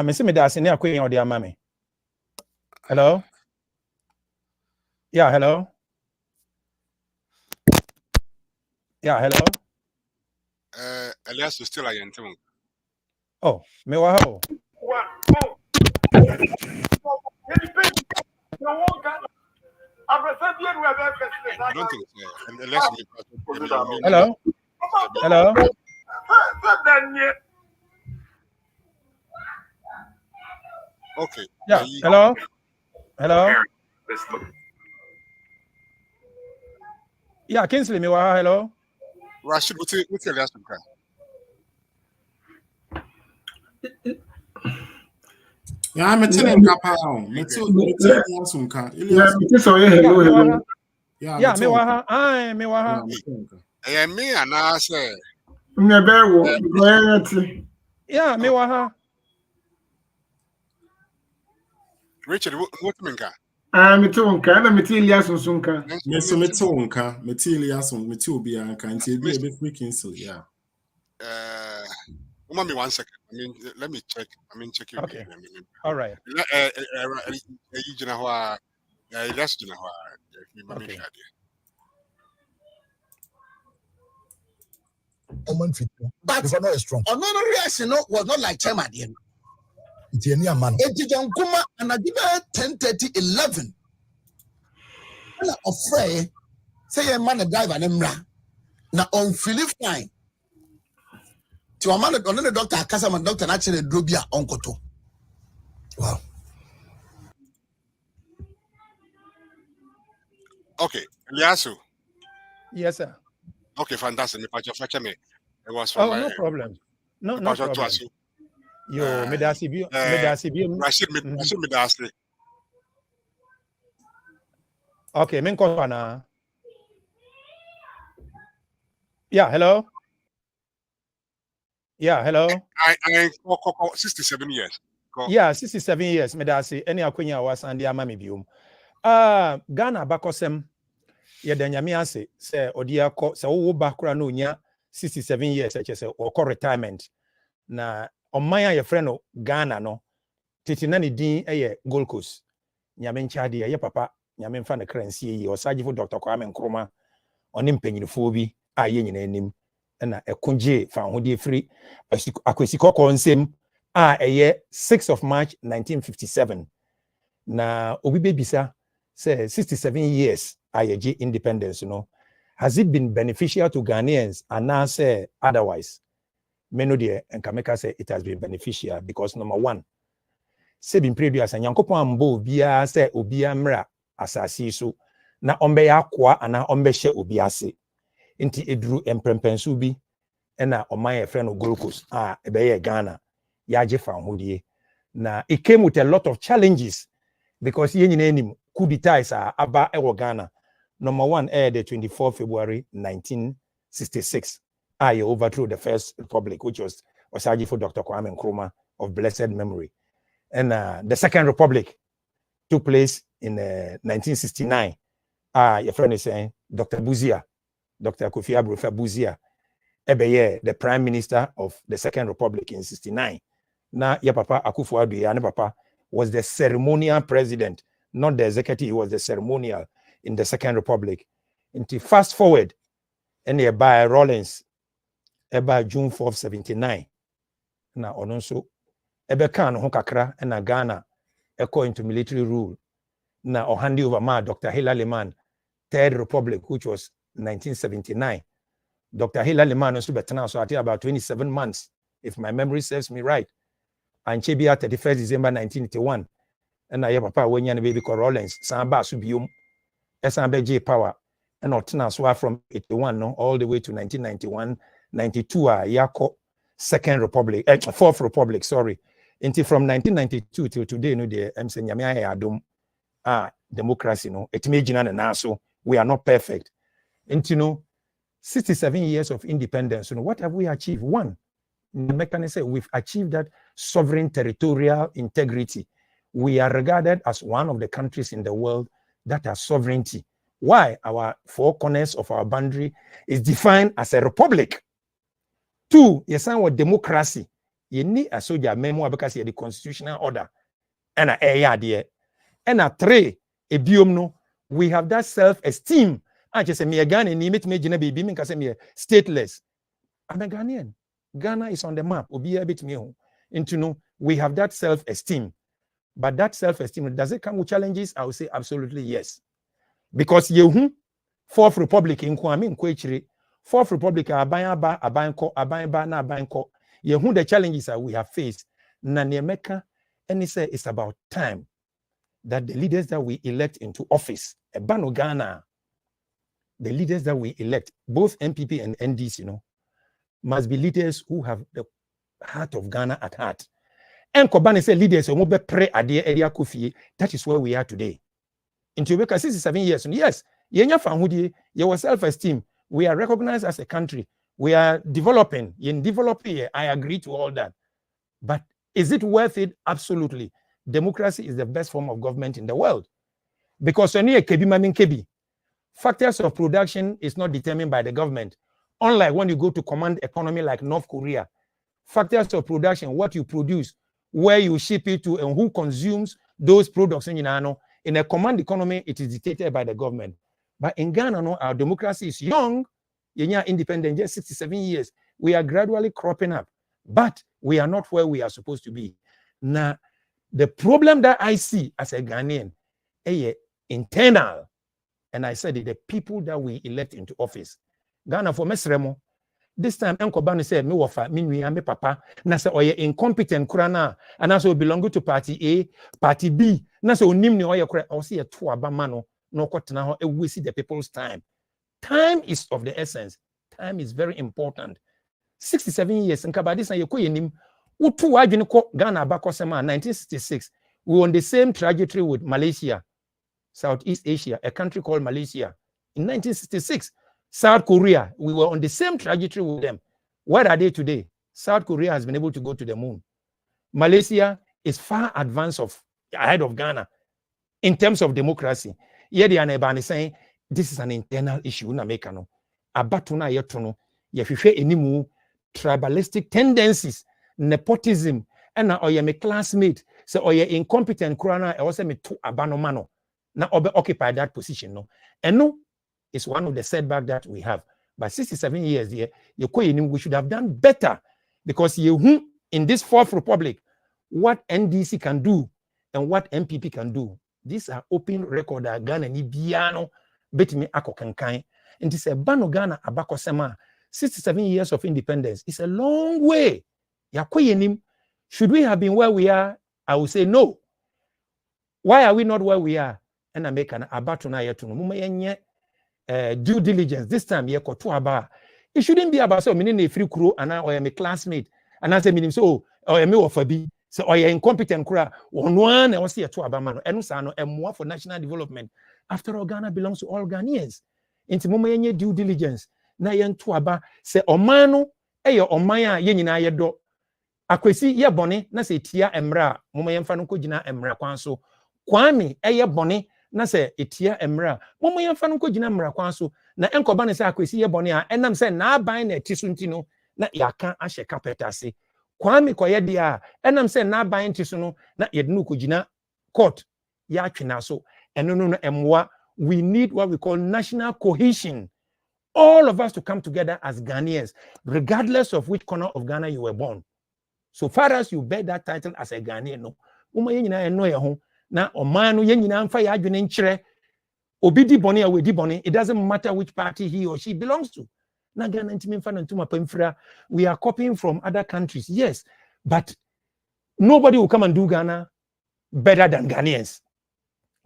Me se medasi ni akwenya wo de ama me. Hello? Yeah, hello? Yeah, hello? Liaso still a yente wo. Oh, me wa ha. I don't think so. Unless hello? Hello? Okay. Yeah, hello? Hello? Yeah, Kingsley, me wa hello? Rashid, what's your last one? Yeah, I'm a tenant kapao. Hello. Yeah, me wa ha. Me wa ha. Me and I say. Yeah, me wa ha. Richard, what mean ka? Me too nka na me ti Elias nsunka. Me so me too nka, me ti Elias me ti obi anka nti ebi ebe free KINGSLEY, yeah. Give me 1 second. I mean, let me check. I mean, check your Okay. All right. Okay. But If I'm not strong, another reaction was not like Chema Dien. it's any man. Kuma and I give her 10:30, 11. I'm afraid, say a man a driver and Emra. Now on Philip fine. To a man on the doctor, Casaman doctor, actually Drubia Onkoto. Wow. Okay, Liasu. Yes, sir. Okay, fantastic. Me it was from Oh, no problem. No problem. Yo, Rashid Medasi. Okay, Menkwana. Yeah, hello. Yeah, hello. I 67 years. Yeah, 67 years. Medasi. Any akwenya was and ya mami bium. Ghana bakosem. Ye denyami ase se odia ko se wo bakura no nya 67 years eche se o retirement na omanya ye friend no Ghana no titi na ne din eye Gold Coast nyame nchade ye papa nyame mfa ne kransie yi osagifo Dr. Kwame Nkrumah oni mpanyinfo bi a ye nyina anim na ekonje fa hode free akwesi kokko nsem a eye 6 of March 1957 na obi bebisa say 67 years ayeji independence no has it been beneficial to Ghanaians and now say otherwise meno de enkameka say it has been beneficial because number one say been previous and yankopon ambo obia say obia mra asasi so na ombe ya kwa ana ombe hye obia se nti eduru emprempensu bi na oman ye friend Gold Coast ebeye Ghana yaje fa hodie na it came with a lot of challenges because ye nyina enim coup d'etat is aba ewo Ghana. Number one, the 24th February 1966, I overthrew the first republic, which was Osagifo Dr. Kwame Nkrumah of blessed memory. And the second republic took place in 1969. Your friend is saying Dr. Buzia, Dr. Kofi Abrofa Buzia, the prime minister of the second republic in 69. Now, your papa Akufo-Addo, and papa was the ceremonial president, not the executive. He was the ceremonial in the Second Republic. Until fast forward, and by Rawlins, by June 4th, 79. Now, also, kan Hokakra and Ghana, according to military rule. Now, or hand over ma Dr. Hilary Man, Third Republic, which was 1979. Dr. Hilary Man also better so I think about 27 months, if my memory serves me right. And Chebia 31st December 1981. And I have papa when you baby called Rawlins, Samba Subium. SMBG power and not from 81 no, all the way to 1991, 92 Yako Second Republic, Fourth Republic, sorry. Until from 1992 till today, no, the Adum democracy, no, it may and so we are not perfect. And you know, 67 years of independence, you know, what have we achieved? One, the mechanism we've achieved that sovereign territorial integrity. We are regarded as one of the countries in the world that has sovereignty. Why? Our four corners of our boundary is defined as a republic. Two, yes, our democracy. You need a soldier memo because you the constitutional order. And a three, a biomno, we have that self-esteem. I just say me a Ghanaian, me baby, me say stateless. I'm a Ghanaian. Ghana is on the map. Obi a bit me into know we have that self-esteem. But that self-esteem, does it come with challenges? I would say absolutely yes. Because Fourth Republic in Kwame Nkwechiri, Fourth Republic abayanko, the challenges that we have faced. Nanyemeka, and he said it's about time that the leaders that we elect into office, Ebano Ghana, the leaders that we elect, both MPP and NDC, you know, must be leaders who have the heart of Ghana at heart. And Kobani said leaders who be pray ade area Kofi. That is where we are today. In Tubeka 67 years, and yes, yenya fanhudi, your self-esteem. We are recognized as a country. We are developing. In developing, I agree to all that. But is it worth it? Absolutely. Democracy is the best form of government in the world. Because factors of production is not determined by the government. Unlike when you go to command economy like North Korea, factors of production, what you produce, where you ship it to, and who consumes those products. In a command economy, it is dictated by the government. But in Ghana, no, our democracy is young. Independent, just 67 years. We are gradually cropping up, but we are not where we are supposed to be. Now, the problem that I see as a Ghanaian, internal, and I said it, the people that we elect into office. Ghana for Mesremo, this time Uncle Bani said, me wafa, me papa, na se oye incompetent kurana, and also belong to party A, party B, na se unimni oye kura, or see a two abamano, no kotana, we see the people's time. Time is of the essence. Time is very important. 67 years, and Kabadis and Yokoyenim, Utu Wajinko Ghana Bakosema, 1966, we were on the same trajectory with Malaysia, Southeast Asia, a country called Malaysia. In 1966, South Korea, we were on the same trajectory with them. Where are they today? South Korea has been able to go to the moon. Malaysia is far advanced ahead of Ghana in terms of democracy. Yet they are saying this is an internal issue. Na make no abatuna yetono yehwehwe enimu tribalistic tendencies, nepotism, and na oye me classmate, so oye incompetent kurana e wose me to abano mano na obe occupy that position no. And no, it's one of the setback that we have. But 67 years here, we should have done better, because you in this fourth republic, what NDC can do and what MPP can do. These are open record. Ghana ni biano betimi akokankan. And this a bano Ghana abako sema 67 years of independence. It's a long way. Should we have been where we are? I would say no. Why are we not where we are? And I make an abatuna yetuno. Due diligence this time it shouldn't be about so meaning a free crew and I am a classmate and I say meaning so or a me for B so or incompetent crew one I was here to abamano and more for national development. After all, Ghana belongs to all Ghanaians. Into moment due diligence na yen to aba say omano eyo omaya yenina yedo akwesi ye bone na se tia emra moma yemfa no kogina emra kwan so kwame eye bone na se etia emra momo yemfa no kogina emra kwan so na enkoba ne se akwesi ye bone a enam se na aban na etiso ntino na yaka ahye kapeta se kwame koye dia enam se na aban etiso no na yede no kogina court ya twena so eno no emwa. We need what we call national cohesion. All of us to come together as Ghanaians, regardless of which corner of Ghana you were born. So far as you bear that title as a Ghanaian, no. Na omanu yenyina mfa ya adwene nkyere obidi boni a wedi boni, it doesn't matter which party he or she belongs to. Na Ghana ntimi mfa ntuma pamfra, we are copying from other countries, yes, but nobody will come and do Ghana better than Ghanaians.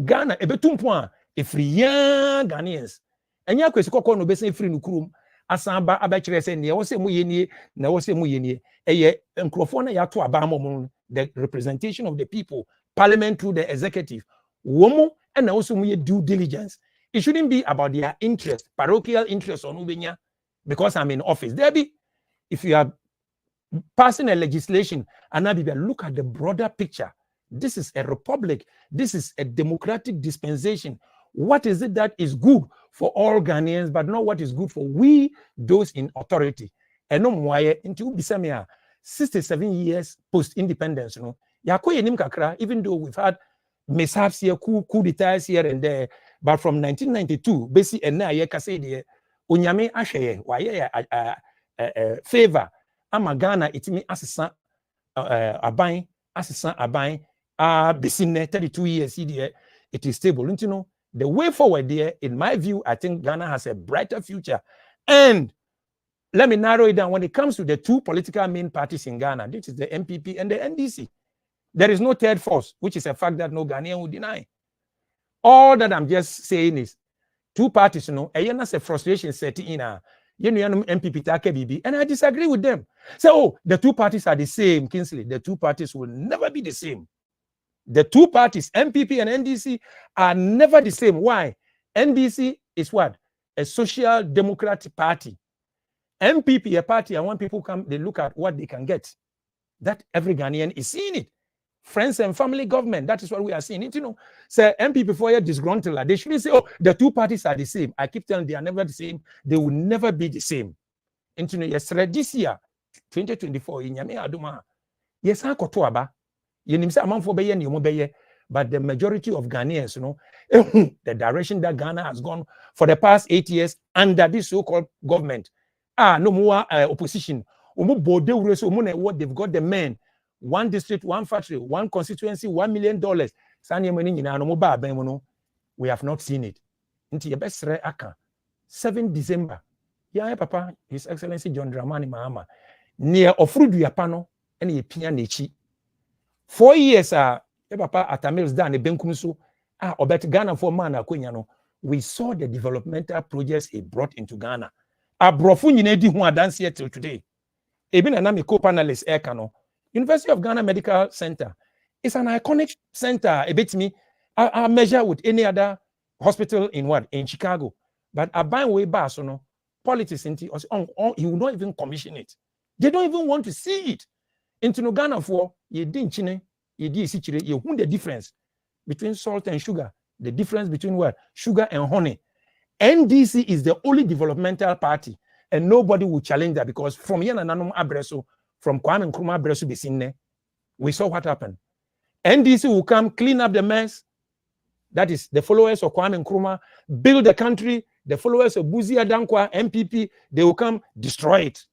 Ghana ebetumpo free young Ghanaians. And ya kwesi kokko no besen free no kurum asamba abakire se ne wo se mu yenie na wo se mu yenie eye nkrofo na ya to abamom the representation of the people, parliament through the executive womo and also mu due diligence. It shouldn't be about their interest, parochial interest on ubenya because I'm in office. There be if you are passing a legislation and look at the broader picture. This is a republic. This is a democratic dispensation. What is it that is good for all Ghanaians, but not what is good for we, those in authority? And no more into Bisamia, 67 years post-independence, you know. Even though we've had mishaps here, coup d'etats here and there, but from 1992, basically, and now you can say the Unyame Ashe, why favor, Amagana, it me assistant Abine, assistant Abine, Besine, 32 years, it is stable. You know, the way forward there, in my view, I think Ghana has a brighter future. And let me narrow it down. When it comes to the two political main parties in Ghana, this is the MPP and the NDC. There is no third force, which is a fact that no Ghanaian will deny. All that I'm just saying is, two parties, you know, and that's a frustration setting in MPP, and I disagree with them. So, the two parties are the same, Kingsley. The two parties will never be the same. The two parties, MPP and NDC, are never the same. Why? NDC is what? A social democratic party. MPP, a party, and when people come, they look at what they can get. That every Ghanaian is seeing it. Friends and family government, that is what we are seeing. You know, say MPP for a disgruntled, they shouldn't say, oh, the two parties are the same. I keep telling them they are never the same. They will never be the same. And you know, yesterday, this year, 2024 inyame adoma yes akoto aba yenim say amanfo beye ne mo beye but the majority of Ghanaians the direction that Ghana has gone for the past 8 years under this so-called government no more opposition bode so what they've got the men 1 district 1 factory 1 constituency $1 million we have not seen it nti ye besre aka 7 December yeah papa His Excellency John Dramani Mahama near ofrudu yapano ene ye pia nechi 4 years papa atamils dan e benkum so obet Ghana for man akonya no we saw the developmental projects he brought into Ghana abrofu nyina di ho adanse till today ebi na me co-panelist no University of Ghana Medical Center is an iconic center ebetimi I measure with any other hospital in Chicago but aban way back so no politics he will not even commission it. They don't even want to see it. Into no Ghana for ye din chine ye di sichire ye who the difference between salt and sugar, the difference between what sugar and honey. NDC is the only developmental party and nobody will challenge that because from here nanum abreso from Kwame Nkrumah abreso besine we saw what happened. NDC will come clean up the mess. That is the followers of Kwame Nkrumah build the country. The followers of Buzi Adankwa, MPP, they will come destroy it.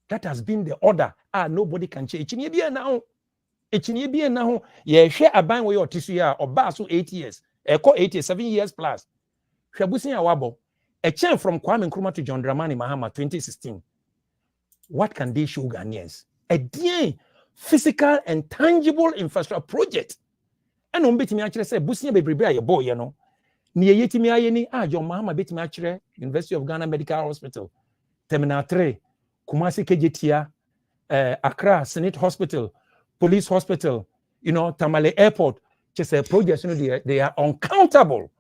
That has been the order. Nobody can change. Echinye now. Ye share a bang with your tissue or basu 8 years. 8 years, 7 years plus. Shabusin Awabo. A change from Kwame Nkrumah to John Dramani Mahama 2016. What can they show Ghanaians? A dear physical and tangible infrastructure project. And on betting me actually say, Busia be prepare your boy, you know. Near Yetimi Ayeni, John Mahama bit me actually, University of Ghana Medical Hospital, Terminal 3, Kumasi KJTia, Accra Senate Hospital, Police Hospital, Tamale Airport, just a project, they are uncountable.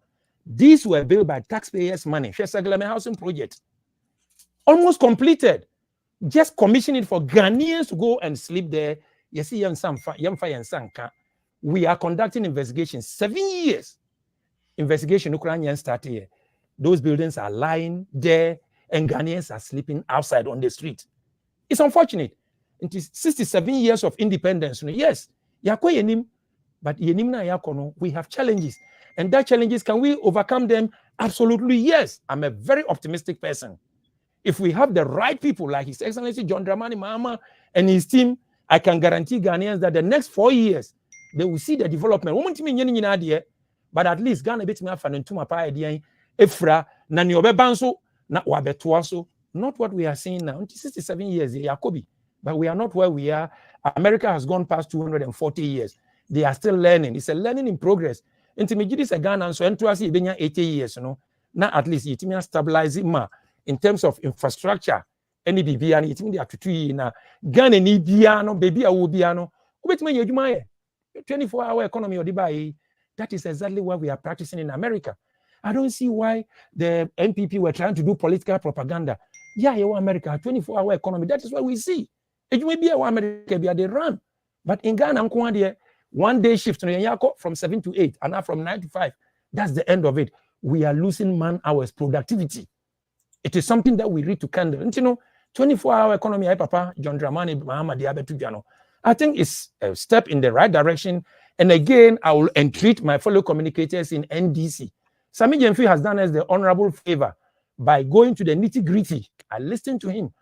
These were built by taxpayers' money. Shesaglame housing project. Almost completed. Just commission it for Ghanaians to go and sleep there. You see, we are conducting investigations. 7 years. Investigation Ukrainian started here. Those buildings are lying there and Ghanaians are sleeping outside on the street. It's unfortunate. It is 67 years of independence. Yes, but we have challenges. And that challenges, can we overcome them? Absolutely, yes. I'm a very optimistic person. If we have the right people like His Excellency John Dramani Mahama and his team, I can guarantee Ghanaians that the next 4 years, they will see the development. But at least Ghana bit me afan ntuma pa idea efra na ne obebanso na wabetoaso not what we are seeing now. 67 years Yakobi, but we are not where we are. America has gone past 240 years. They are still learning. It's a learning in progress. Intimidity is a Ghana so entuasi benya 80 years Now at least it means stabilizing in terms of infrastructure. Any bibia it means at 2 years na Ghana ni biano baby awu biano. Ubetime yeduma 24-hour economy odibai. That is exactly what we are practicing in America. I don't see why the NPP were trying to do political propaganda. Yeah, America, 24-hour economy. That is what we see. It may be America, they run. But in Ghana, 1 day shift from 7 to 8, and now from 9 to 5. That's the end of it. We are losing man hours productivity. It is something that we read to candle. And 24-hour economy, Papa, John Dramani Mahama Diabetu. I think it's a step in the right direction. And again, I will entreat my fellow communicators in NDC. Sami Jemfi has done us the honorable favor by going to the nitty-gritty. I listened to him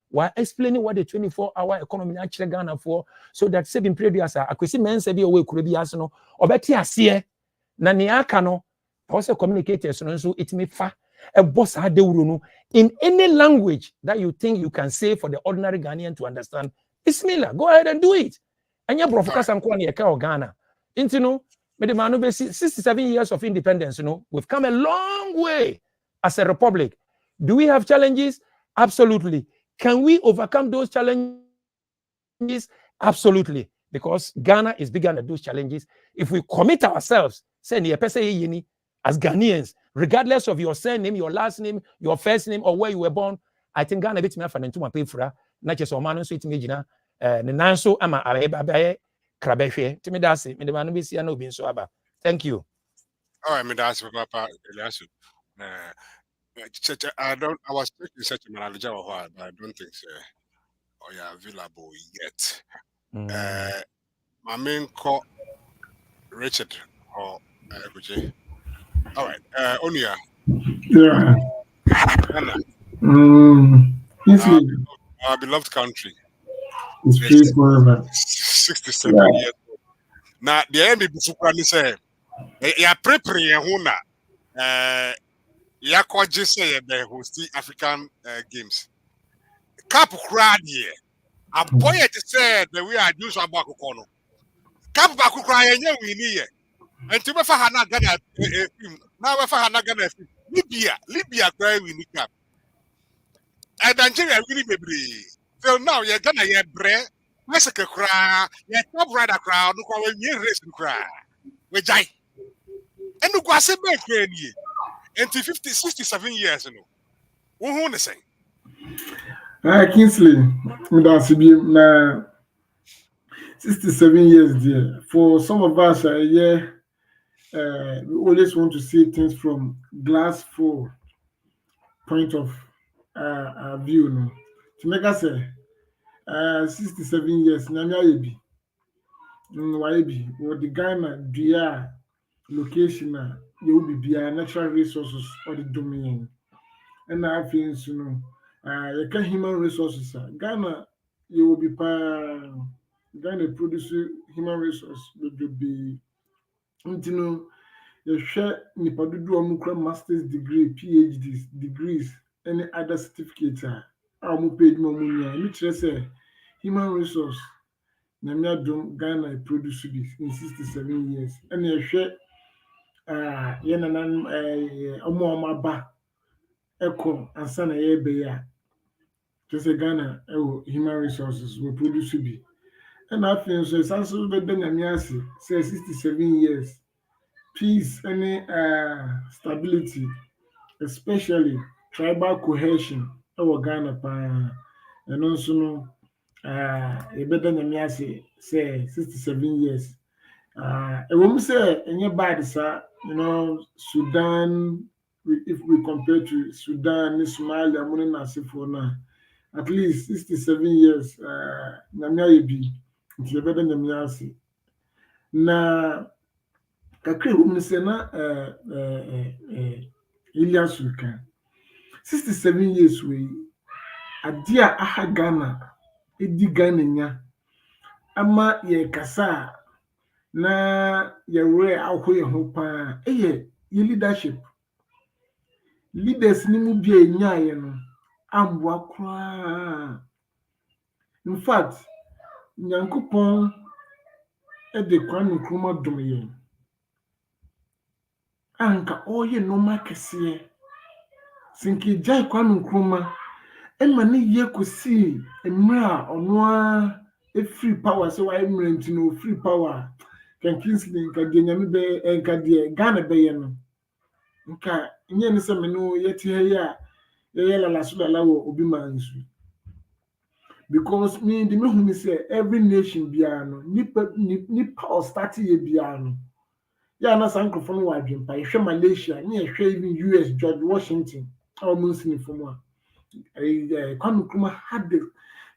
while explaining what the 24-hour economy actually Ghana for, so that saving previous akwesi men se bi owe kure bi aso obeti ase na ne aka no also communicators so it may fa a boss had no in any language that you think you can say for the ordinary Ghanaian to understand. Bismillah, go ahead and do it. And your Prof Kasankwa ne ka Ghana. 67 years of independence, we've come a long way as a republic. Do we have challenges? Absolutely. Can we overcome those challenges? Absolutely. Because Ghana is bigger than those challenges. If we commit ourselves, as Ghanaians, regardless of your surname, your last name, your first name, or where you were born, I think Ghana bit me for Nantuma Pefra, not just Oman, so it's Majina, Nanso, Ama, Thank you. All right, Papa. I was taking such a man, but I don't think so. available yet. My main call Richard or Kuche. All right, Onia. Yeah. Ghana, Easily. our beloved country. It's free forever. 67 years old. Now, the end of the say, "Ya prepare huna, ya kwaje say the host African games. Cap crowd here. A boy to say the way I do so about kono. Cap back cry and we need. And to be for Hana Ghana, now we for Hana Ghana, Libya cry we need cap. And Nigeria really baby. So now you're gonna get bread. Mexico cry, your top rider crowd, look how we race and cry. We die. And look what's a big cranny. And to 67 years, you know. Who want to say? Kingsley, that's now 67 years there. For some of us, we always want to see things from glass full point of view. No? To make us say, 67 years, Nanya be. Or the Ghana, Dia location, you will be natural resources or the domain. And I feel, you know, you can human resources. Ghana, you will be Ghana produce human resource will be, you know, you share nipadudu master's degree, PhDs, degrees, any other certificates. Paid more money. Which say human resource. Namia Ghana produce this in 67 years. And you share Omo Echo and Sana Ebeya. Just a Ghana human resources will produce to be. And I feel so it's also better than Yasi, say 67 years. Peace and stability, especially tribal cohesion our Ghana and also no better than Yasi, say 67 years. A woman say in your body, sir, you know, Sudan, if we compare to Sudan, Somalia, Mona, at least 67 years, Namia be, it's better than Namiasi. Na, Kakri woman say na, Ilias Sulcan, 67 years we, a dear Aha Ghana, Edi Ghana, Ama ye Kasa. Na yɛwerɛ ahoyɛ ho paa ɛyɛ yɛ leaders ni mu bi a ɛnyaeɛ no amboa koraa. In fact Nyankopɔn ɛde Kwame Nkrumah dom yɛn anka ɔyɛ nneɛma kɛseɛ sinki gyae Kwame Nkrumah ɛma ne yɛ kɔsii mmerɛ a ɔno a free power sɛ wayɛ mmerɛ nti no free power KINGSLEY nka de nyame be enka de Ghana be ye no nka nye ne se me no yeti ya ye la so la wo obi mansu because me the me hu say every nation bia no nipa start ye bia no ya na sankrofo no wa adwempa ye hwe Malaysia ne ye hwe even US George Washington almost in from one Kwame Nkrumah had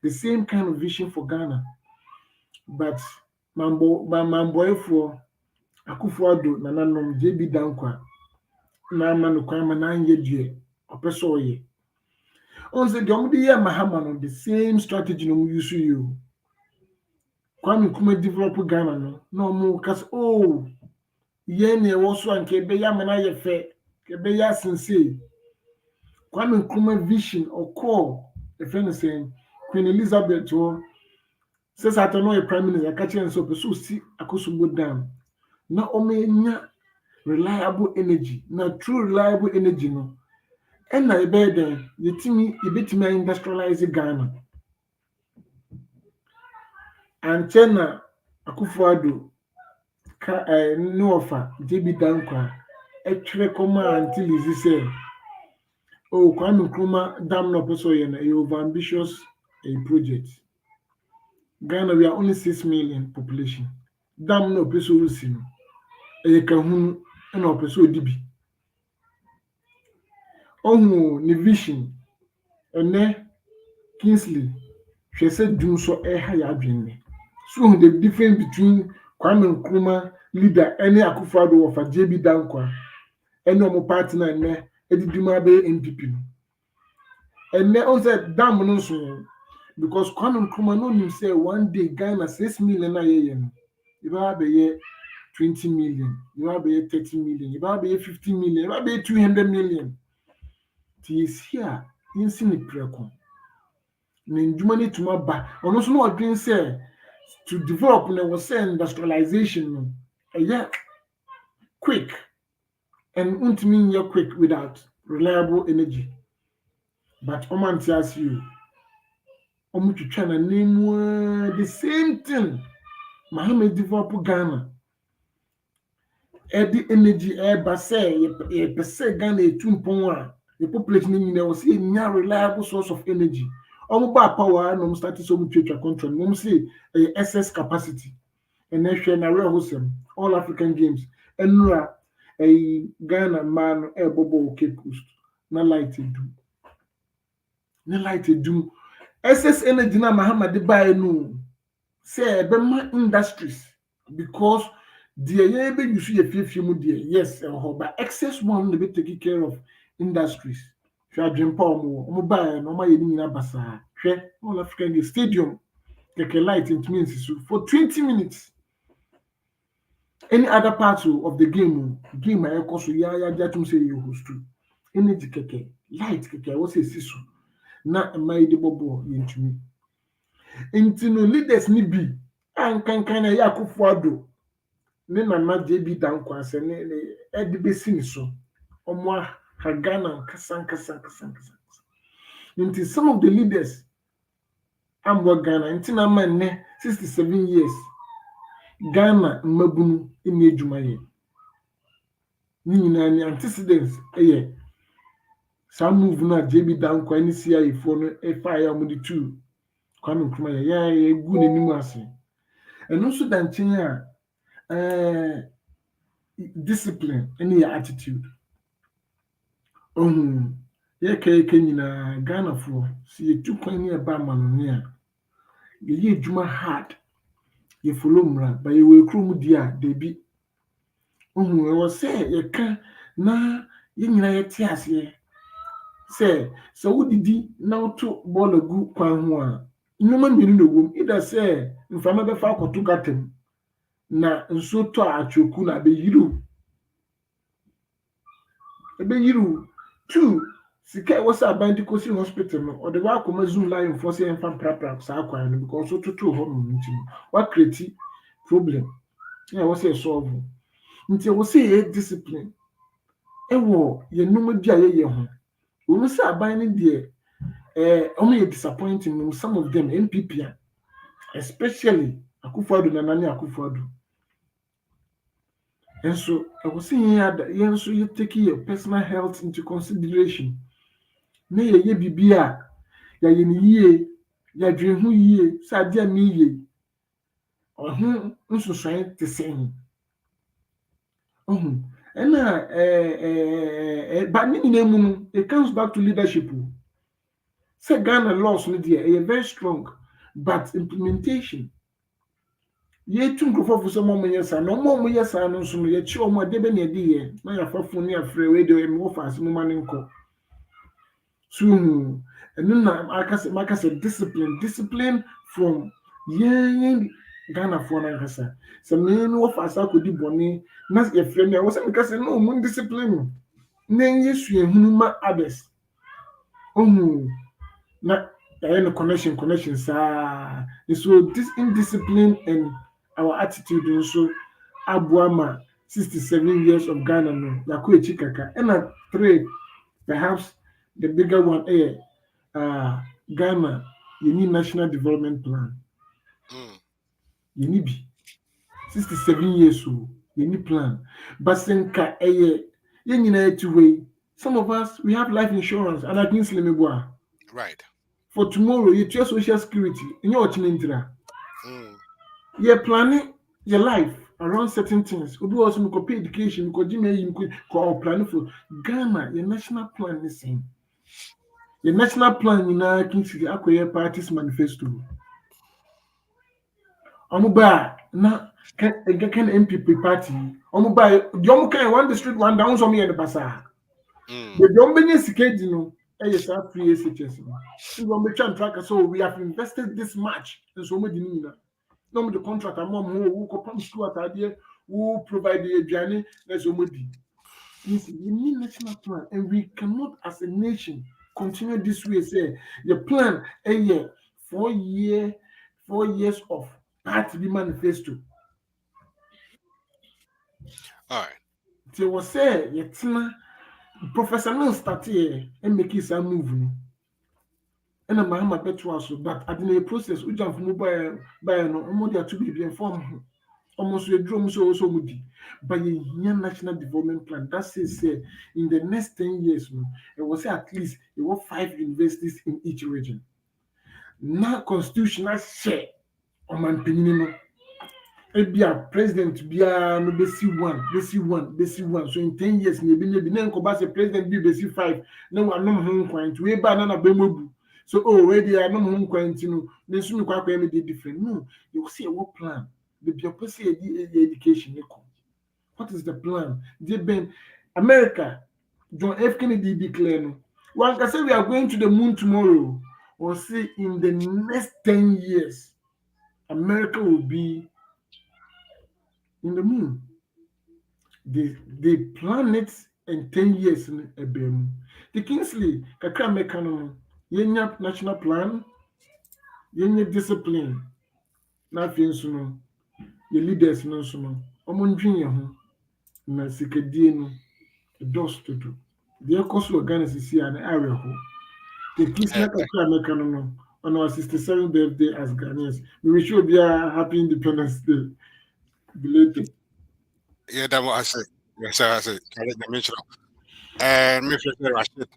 the same kind of vision for Ghana, but Mamboy for Akufo-Addo nananom JB Dankwa na manu kwama na nyedue opeso ye on say the year Mahama no the same strategy no use you Kwame Nkrumah develop Ghana no mo kas ye ne wo so anke be ya mana ye fe ke be ya sensei Kwame Nkrumah vision or call the friend saying Queen Elizabeth says I don't know a prime minister catching and so see akosubo down na omenya reliable energy na true reliable energy no and na ebe den yetimi industrialize Ghana and China Akufo-Addo ka no offer JB Dankwa etwere koma until is say Kwame Nkrumah dam no person ye na over ambitious a project. Ghana we are only 6 million population. Dam no person will see no e ka hu na person odibi. Ni vision ene KINGSLEY she said doom so high adwin. So the difference between Kwame Nkrumah leader any Akufo-Addo of a JB Dankwa any omo partner ne ediduma be NPP no. And then on said damn no so because Kwame Nkrumah no him say one day Ghana 6 million na ye no. You have be 20 million, you have be 30 million, you have be 50 million, you have be 200 million. Tis here in sini preko. Ninjumani to my back. And also no dream say to develop when was say industrialization no. Yeah, quick and ultimately you're quick without reliable energy. But Oman tells you, Omu China name the same thing. Mohammed develop Ghana. The energy air say per se Ghana a 2.1. The population in was a near reliable source of energy. Omu ba power no start so much control. No say excess capacity. And then share na real all African games. And a Ghana man a bobo Cape Coast. Na light do. Na light do. Excess energy na Mahama de buy no. Say Bema Industries because the yebe you see a few mu there. Yes, but excess one will be taken care of industries. Shall dream power more buy no my yini basa. Share all African Games stadium. Take a light it means for 20 minutes. Any other part of the game I cost ya jatum say you host to. Energy keke, light keke, what say sisu. Na my de bobo into me. Into no leaders ni bi an kan ya Akufo-Addo. Ne nana JB Dankwa se ne edi besi ni so. Omo ha Ghana kasa. Into some of the leaders am Ghana into na man ne 67 years. Ghana mabunu ime ejuma ye. Ni nyina ni antecedents eye. Some move na JB Dankwa ni CIA for no fire am the two. Kwame Nkrumah ye gu ne nimu ase. And also dan chen discipline any attitude. Ye keke nyina Ghana for see two kwan ni eba manone a. Ye ejuma hard. Ye follow mra but ye we krum dia debi. E was say ye kan na ye nyina ye te ase. Say so wodidi na to ball gu kwan ho a. Nnoma mmiri no wom either say mfama be fa akoto gatem na nso to achoku na be yiru. Ebe yiru. Two, sika was a bandikosi hospital no or the wa koma zoom line for say enfam prapra sa akwan no because so to ho no nti. What create problem? Yeah, was say solve. Nti we say discipline. Ewo ye numa bia ye ho. We say aban ni de only disappointing some of them NPP especially Akufo-Addo na nani Akufo-Addo. And so I was saying here so you take your personal health into consideration. Na ye bibia ya ye ni yie ya dwen hu yie sa dia mi yie. Ohun nso swan te sen. And but it comes back to leadership. Say Ghana laws no there very strong, but implementation. Ye tun go for some more yes no more yes no so ye chi o mo de be na di ye na ya fafo ni afre we de me offer as mo man nko. So and then I say discipline from Ghana for na kasa. So me no offer as akodi boni na ye frame me was because no mo discipline. Na yesu ehunu ma others. Na connection sa so this indiscipline and our attitude also abuama 67 years of Ghana no yako echikaka and 3 perhaps the bigger one Ghana you need national development plan you need 67 years so you need plan but senka you need to way some of us we have life insurance and I KINGSLEY meboa. Right. For tomorrow, you your social security in your chinintira. You're planning your life around certain things. Ubi also pay education, because you may planning for Ghana, your national plan is same. The national plan in our Kingsley Acquire Parties Manifesto. Omuba na can MPP party. Omuba the Omuka one district one down some here the Basa. The Dombany Sikedi no, yes, our free SHS. We will make track so we have invested this much and so much in no the contract among who come to at idea who provide the journey that's so much. You need national plan, and we cannot as a nation continue this way. Say the plan a year, 4 years of party manifesto. All right. They was say yetina Professor no start here and make it a move. And I'm a better also, but at the process, we jump from by no more to be informed. Almost a drum so moody. But a national development plan that says in the next 10 years, it was at least there were 5 universities in each region. Now constitutional share on my opinion. Be a president, be a no basic one. So in 10 years, maybe then a president be basic 5. No, I'm not home quite. We banana bemobu. So already I'm not home quite. Then soon you quite different. No, you see what plan. The bureaucracy education. What is the plan? They been America. John F. Kennedy declared. One can say we are going to the moon tomorrow, or say in the next 10 years, America will be in the moon. They plan it in 10 years in a beam. The Kingsley, Kakra Mekano, Yenya national plan, Yenya discipline, nothing sooner. The leaders no sooner. Omundrinya, Nasikadino, a dust to do. The cost of Ghana is here an area. The Kingsley Kakra Mekano on our 67th birthday as Ghanaians. We wish you be a happy Independence Day. Belated. Yeah, that's what I said. Yes, I said. And Mr. Rashid,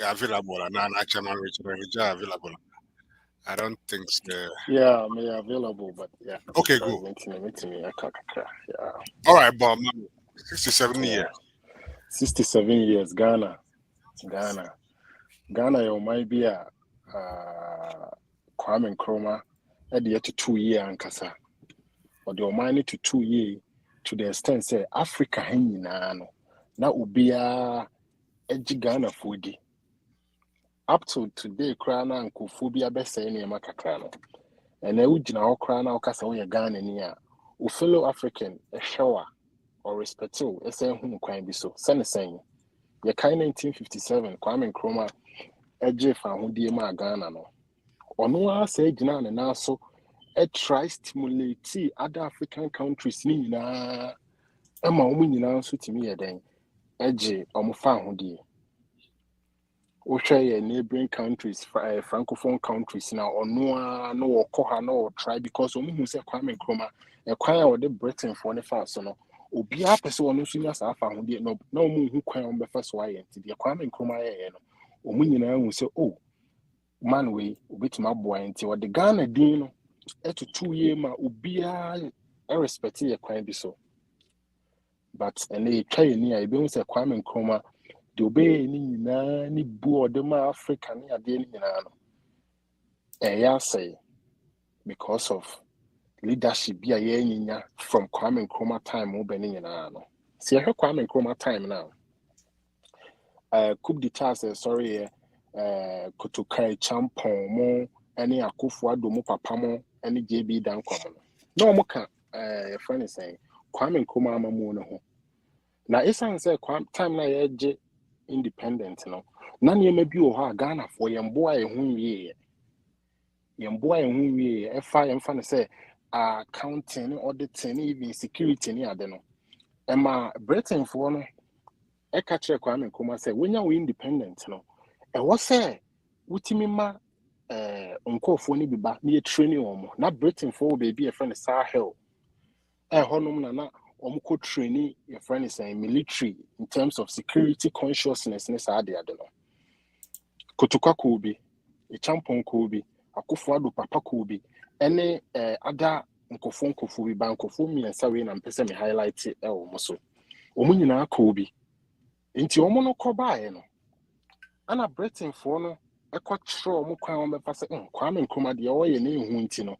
available and now Chairman Richard available. I don't think so. Yeah, I'm available, but yeah. Okay, good. Yeah. All right, Bob. 67 years. 67 years, Ghana, you might be a Kwame Nkrumah at the 2 year and Kasa. But your money to 2 years to the extent say Africa hanging now ubia edge Ghana foodi. Up to today, Krana and Kufubia best any Macacrano. And I would now Krana Okasa Ghana near a fellow African, a shower or respectful, a saying whom can be so. Sen saying, the kind 1957, Kwame Nkrumah, Edge found Diema Ghana no. Or no, I say Ghana and also a try stimulate other African countries. Nina, Emma Winina, so to me a day, Edge or Mufahudi. Oshare neighboring countries, francophone countries now, or no Koha no try because who say Kwame Nkrumah, a choir or the Britain for the first so no. Obia person no senior found no moon who cry on the first way to the Kwame Nkrumah, or Munina will say, oh, man, we bit my boy until the Ghana Dino at 2 year ma Ubia irrespective a crime be so. But and they try near a bones a Kwame Nkrumah. The obey ni board the Africa near the end. Say because of leadership be a from Kwame Nkrumah time opening in ano. See Kwame Nkrumah time now. Coup d'etat sorry Kotokai Champon mo any Akufo-Addo mo papa mo any JB dan kwamo. No mo ka friend is saying Kwame Nkrumah amamu no ho. Na esan say time na ye independent no na ne bi o ha Ghana for yemboa ehun wie efa yemfa ne say accounting auditing even security ni ade no ema Britain for no e ka kire Kwame Nkrumah say wenya we independent no e wo say wutimi ma onkofo ni biba na ye training omo na Britain for baby e friend Sahel honom na omko training your friend is saying military in terms of security consciousness ade no Kotoka Kobe a champon Kobe Akufo-Addo papa Kobe any other nkofo bi bankofo mi ensa we na mpese me highlight omo so omo nyina Kobe nti omo no kobae no ana Britain for no ɛkɔ kyerɛ ɔmo kwan ɔmo bɛfa sɛ Kwame Nkrumah deɛ ɔyɛ ne ehu nti no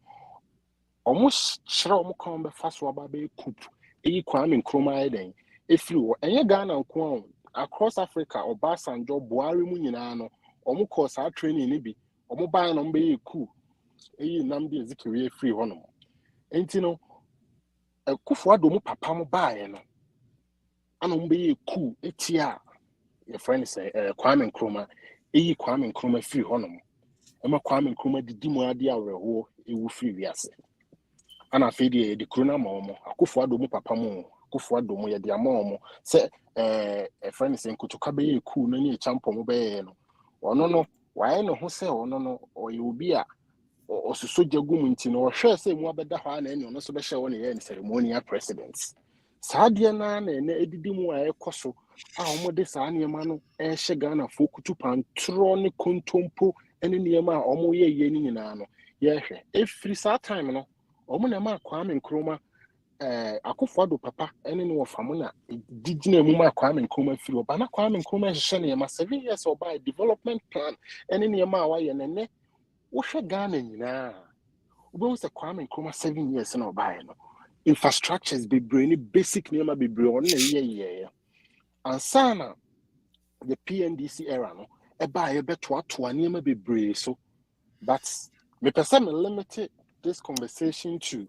ɔmo kyerɛ ɔmo kwan ɔmo bɛfa so aba bɛyɛ coup eyi Kwame Nkrumah ayɛ den efiri hɔ ɛnyɛ Ghana nko across Africa Obasanjo Buhari mu nyinaa no ɔmo kɔ saa training ne bi ɔmo baa no ɔmo bɛyɛ coup eyi Nnamdi Azikiwe efiri hɔ no enti no Akufo-Addo mu papa mo baeɛ no ana ɔmo bɛyɛ coup etia your friend say Kwame Nkrumah eyi Kwame Nkrumah firi hɔ no ɛma Kwame Nkrumah didi mu ade awerɛhoɔ ewu firi wiase ana afei deɛ yɛde kuro no ama ɔmo Akufo-Addo mu papa mo Akufo-Addo mu yɛde ama ɔmo sɛ a friend say nkotoka bɛyɛ coup no ne champo mo bɛyɛ no ɔno no wayɛ ne ho sɛ ɔno no ɔyɛ obi a ɔsoso gyagum nti no ɔhwɛ sɛ mu abɛda hɔ ana ɛne ɔno so bɛhyɛ wɔ ne yɛ ceremonial president saa deɛ na ɛna edidi mu a ɛkɔ so a ɔmo de saa nneɛma no ɛhyɛ Ghana fo kutu pantoro ne kontompo ɛne nneɛma a ɔmo yɛ ne nyinaa no yɛhwɛ efiri saa time no ɔmo na ma Kwame Nkrumah Akufo-Addo papa ɛne no wɔfamo na gyina mu ma Kwame Nkrumah firi ɔba na Kwame Nkrumah hyehyɛ nneɛma 7 years ɔba development plan ɛne nneɛma a wayɛ nɛnɛ wohwɛ Ghana nyinaa wobɛhu sɛ Kwame Nkrumah 7 years na ɔbaeɛ no infrastructures bebree ne basic nneɛma bebree ɔno na yɛyɛ ansana the PNDC era no ɛbaa yɛbɛtoatoa nneɛma bebree so but me pɛ me limited this conversation to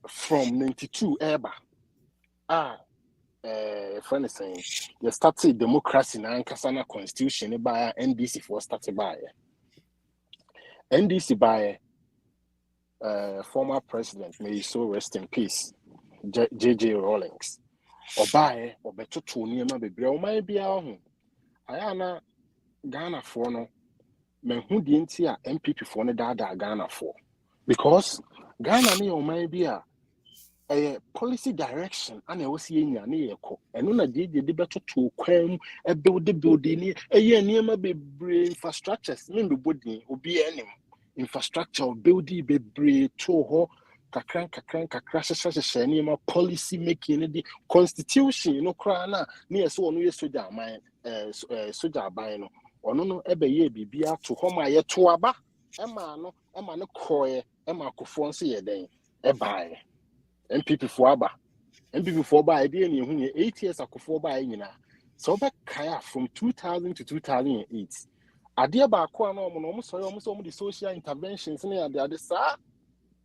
from 92 eba friend is saying you started democracy na ankasa na constitution by NDC for started by NDC by former president may so rest in peace JJ Rawlings obaye obetoto niema bebre o man bia ho aya na Ghana for no mehu die nti a MPP for no dada Ghana for because Ghana ne o man bia policy direction and I was seeing ya near co and no did the betoto kwam a building ni niema bebre infrastructures nimbe body obi enim infrastructure building bebre to ho kakran hyehyɛ nneɛma policy making the constitution no kra na ne so ɔno yɛ soja aman soja aban no ɔno no ɛbɛyɛ bibia to hɔ ma yɛ to aba ɛma no kɔɛ ɛma akofo nso yɛ den ɛbae MPP fo aba MPP fo ba ɛde ne ehu yɛ 8 years akofo ba nyina so ɔbɛkae from 2000 to 2008 adeɛ baako a na ɔmo sɔre the social interventions ne ade saa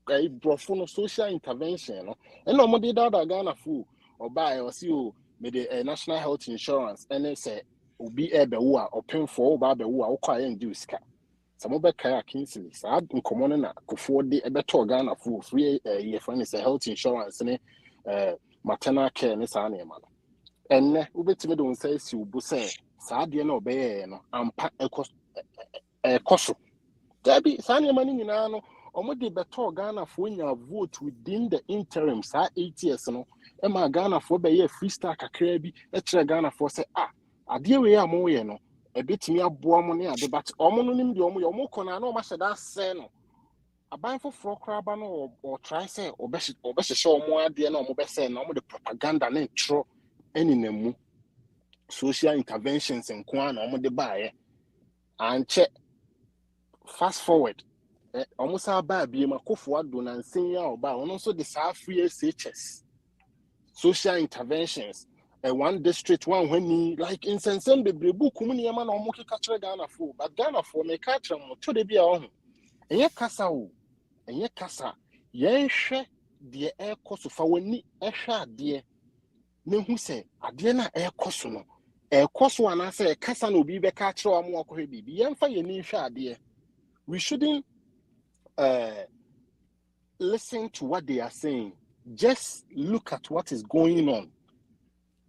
brofo no social intervention no and no more dada Ghana fu or buy or see you made a national health insurance and they say obi ebewu or pay for ba bewu or kwa do ska some of kaya KINGSLEY so in common na kofo de ebeto Ghana fu free year friend is a health insurance ne maternal care ne sa na ma enne ubetime don say si ubu say saa de na obeye no ampa ekoso dabi sa na ma ni nyina no Omode beto Ghana for nya vote within the interim sa 8 years no ema Ghana for be ye freestyle kakra bi e kire Ghana for say ade we ya mo ye no e betimi aboa mo ne ade but omo no nim de omo ye omo kona na o ma hyeda se no aban foforo kra ba no o try say obehye omo ade na omo be say na omo de propaganda na tro eni namu social interventions nko na omo de baaye anche fast forward almost about being a Akufo-Addo and saying about also the South Free SHS social interventions one district one when he like in Sensen be book community man or moki catcher Ghana for but Ghana for me catcher to the be on and ye kasa and ye kasa ye she the air cost of our ni esha dear ne who say adie na air cost no air cost one I say kasa no be catcher or more baby yen for ye ni sha dear we shouldn't listen to what they are saying. Just look at what is going on.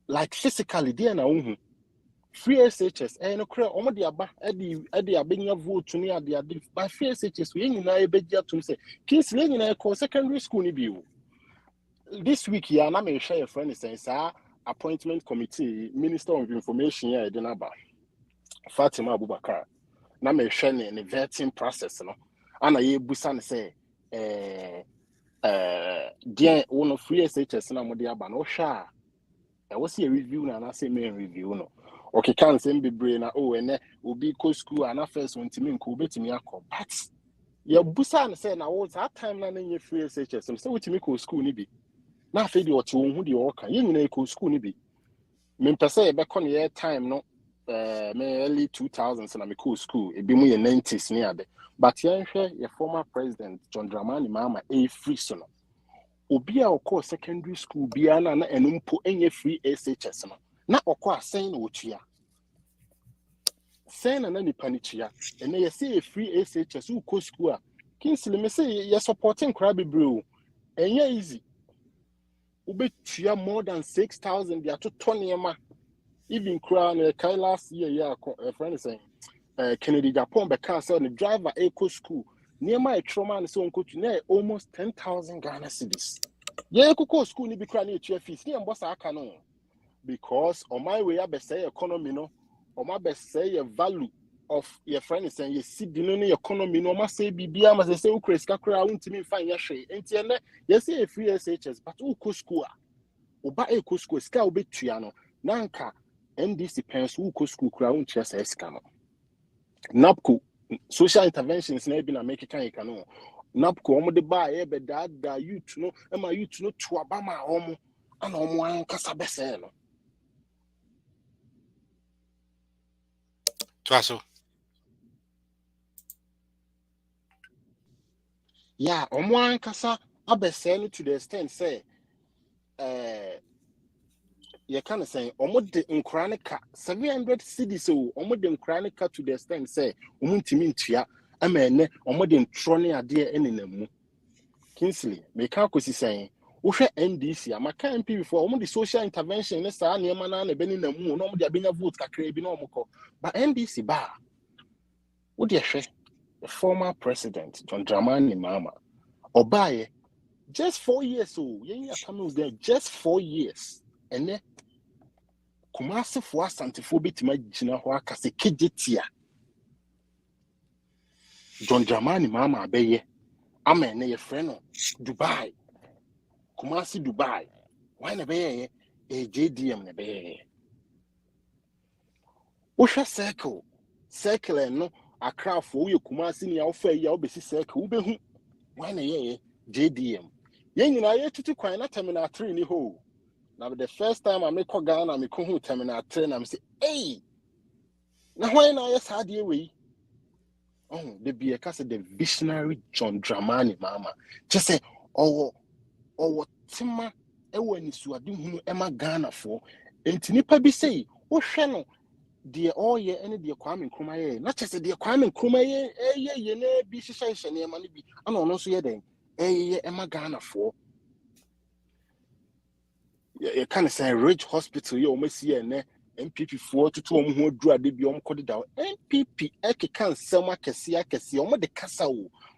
Like physically, they are now free SHS. No cry. Omo di aba. Edi abenya vote to near the adi. By free SHS, we ni na ebeja to say. KINGSLEY ni na call secondary school ni biu. This week ya na me share a friend saying sir appointment committee Minister of Information ya Edenaba Fatima Abubakar. Na me share ni vetting process no. Ana ye busa say dear one of free SHS na mo de aba no hwa e wo see a review na say main review no Okay, can't send be brain oh and will be co school and first one to me cool bit me ako. But your busan say na all that time na in your free SHS. So what you make school ni be. Na fe di what you who the work can you know school ni be. Me pese be kon year time no me early 2000s na me cool school. E be mu ye 90s ni ade. But your former president John Dramani Mahama free so no. Obi a okọ secondary school bia na enumpo enye free SHS no. Na okọ asen na otua. Sen na nipa ni tua. Ene ye say free SHS who ko school a. KINGSLEY me say ye supporting crab bro. Enye easy. Ubetua more than 6,000 dia to toniema. Even crown last year a friend is saying Kennedy Japan be cancel the driver eco school. Near my trauma and so on could almost 10,000 Ghana cedis. Yeah, could school ni be crying to your fees. Near boss I can because on my way I be say economy no, or my best say a value of your friend is saying you see the economy no must say BBM as they say Chris Kakra won't me find your share. And yes, say a free SHS, but who could school? Uba eco school ska be triano. Nanka NDC parents who could school crown chess escano. NAPCO social interventions na be na make kan ikano. NAPCO omo de ba e be da youth no e ma youth no to abama omo ana omo an kasa bese no. Twaso. Yeah, omo an kasa abese no to the extent say you can say almost the Ukrainica 700 cities so almost the Ukrainica to the extent say umuntimintia amene almost the trone ade enenemu KINGSLEY make how kosi saying wohwe NDC amaka MP before almost the social intervention ne saa niema na na beni namu no almost the abenya vote kakra bi na omko but NDC ba wo de hwe the former president John Dramani Mahama obaye just 4 years so yeah coming there just 4 years and then Kumasi for Santifo bitima gina ho akase kejetia John Dramani Mahama abeye ama na ye frɛ no Dubai Kumasi Dubai why na beye JDM na beye wo hwɛ circle no Accra for ye Kumasi ni awofa ya obesi circle wo behu why na ye JDM ye nyina ye tutu kwan na terminal 3 ni ho. Now the first time I make Ghana, I come terminal 10. I'm say, hey, now why not yes had you way? Oh, the be a cast the visionary John Dramani Mahama. Just say, oh, what Tima Ewen is you are doing Emma Ghana for. And Tinipa be say, oh, Shannon, dear all ye any dear Kwame Nkrumah, not just a dear Kwame Nkrumah, ye ne be situation near money be. I don't know so ye then, Emma Ghana for. You kind of say Ridge Hospital, you almost see a MPP 4 to 2 who drew a debium coded down. MPP Eke can sell my cassia, almost the casa.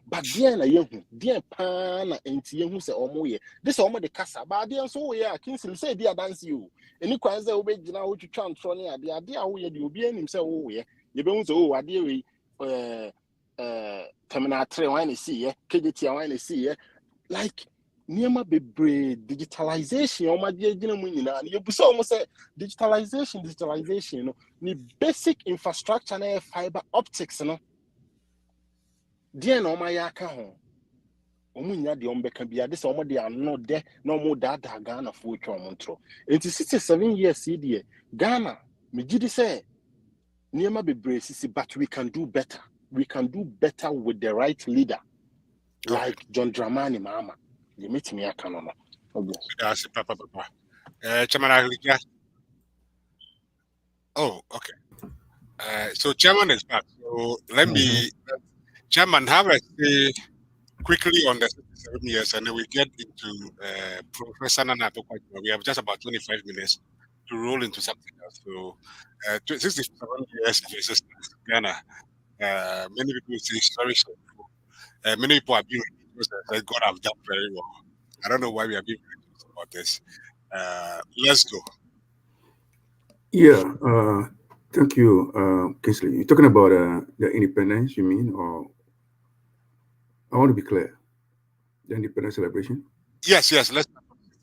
But Diana Young, dear Pana, and Tia who say, oh, moye. This almost the casa, but dear, so yeah, KINGSLEY say, dear, dance you. And you can't say, obey now to chant Tronny, the idea how you be in himself, oh, yeah. You don't so, I dear, Terminal 3, when see, KDT, when see, like. Niema bebre digitalization o ma de gina mu nyina na yebusa o mo say digitalization no ni basic infrastructure na fiber optics no de na o ma ya ka ho o mu nya de o mbeka bia de so o mo de ano de na o mo da Ghana fo twa o mo ntro enti 67 years de Ghana me gidi say niema bebre sisi but we can do better with the right leader like John Dramani Mahama. You meet me, I can't know. That's Papa. Chairman, oh, okay. So Chairman is back. So let me, Chairman, have a say quickly on the 67 years, and then we get into Professor Nana Opoku Agyeman. We have just about 25 minutes to roll into something else. So 67 years versus Ghana. Many people say it's very shameful. Many people have been because God have done very well. I don't know why we are being ridiculous about this. Let's go. Yeah, thank you, KINGSLEY. You're talking about the independence, you mean, or I want to be clear. The independence celebration? Yes. Let's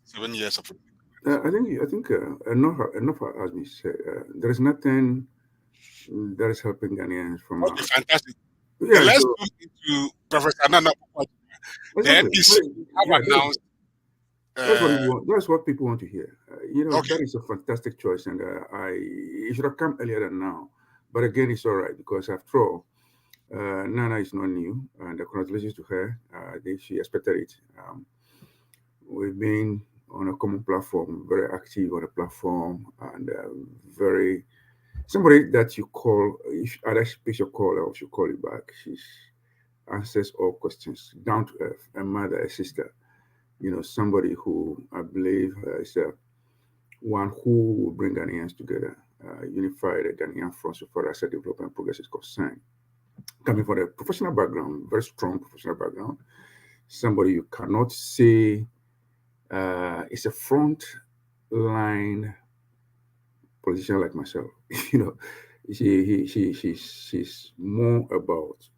7 years of independence. I think enough has been said. There is nothing that is helping Ghanaians from. Okay, fantastic. Yeah, Then let's so go into Professor Nana. The exactly. NDC have announced. That's what people want to hear. Okay. That is a fantastic choice, and it should have come earlier than now. But again, it's all right because after all, Nana is not new, and congratulations to her. I think she expected it. We've been on a common platform, very active on a platform, and very somebody that you call if either she picks your call or she call you back. She answers all questions, down to earth, a mother, a sister. Somebody who I believe is one who will bring Ghanaians together, unify the Ghanaian front so far as the development progress is concerned. Coming from a professional background, very strong professional background, somebody you cannot say is a front line politician like myself. She's more about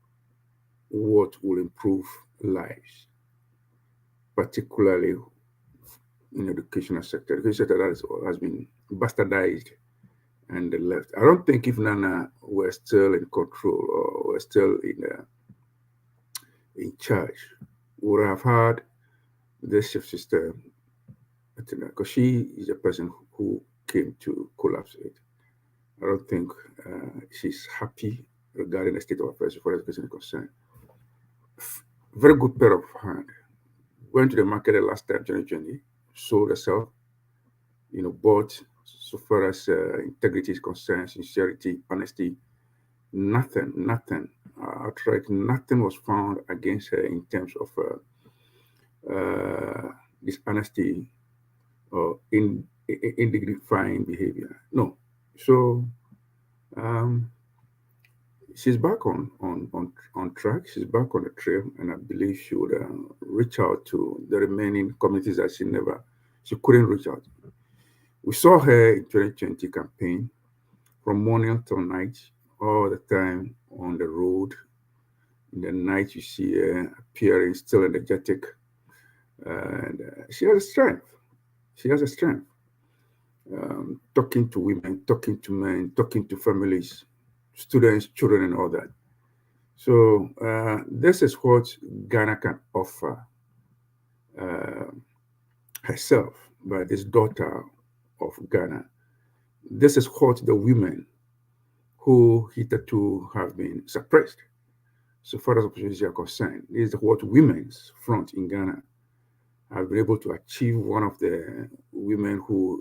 what will improve lives, particularly in educational sector. The education sector has been bastardized and left. I don't think if Nana were still in control or were still in charge, would have had this shift system, because she is a person who came to collapse it. I don't think she's happy regarding the state of affairs for education is concerned. Very good pair of hand. Went to the market the last time, 2020, sold herself, bought so far as integrity is concerned, sincerity, honesty, nothing, outright nothing was found against her in terms of dishonesty or indignifying behavior. No. So she's back on track. She's back on the trail, and I believe she would reach out to the remaining communities that she couldn't reach out. We saw her in 2020 campaign from morning till night, all the time on the road. In the night, you see her appearing still energetic, and she has a strength. She has a strength. Talking to women, talking to men, talking to families, students, children, and all that. So this is what Ghana can offer herself by this daughter of Ghana. This is what the women who hitherto have been suppressed, so far as opportunities are concerned, this is what women's front in Ghana have been able to achieve. One of the women who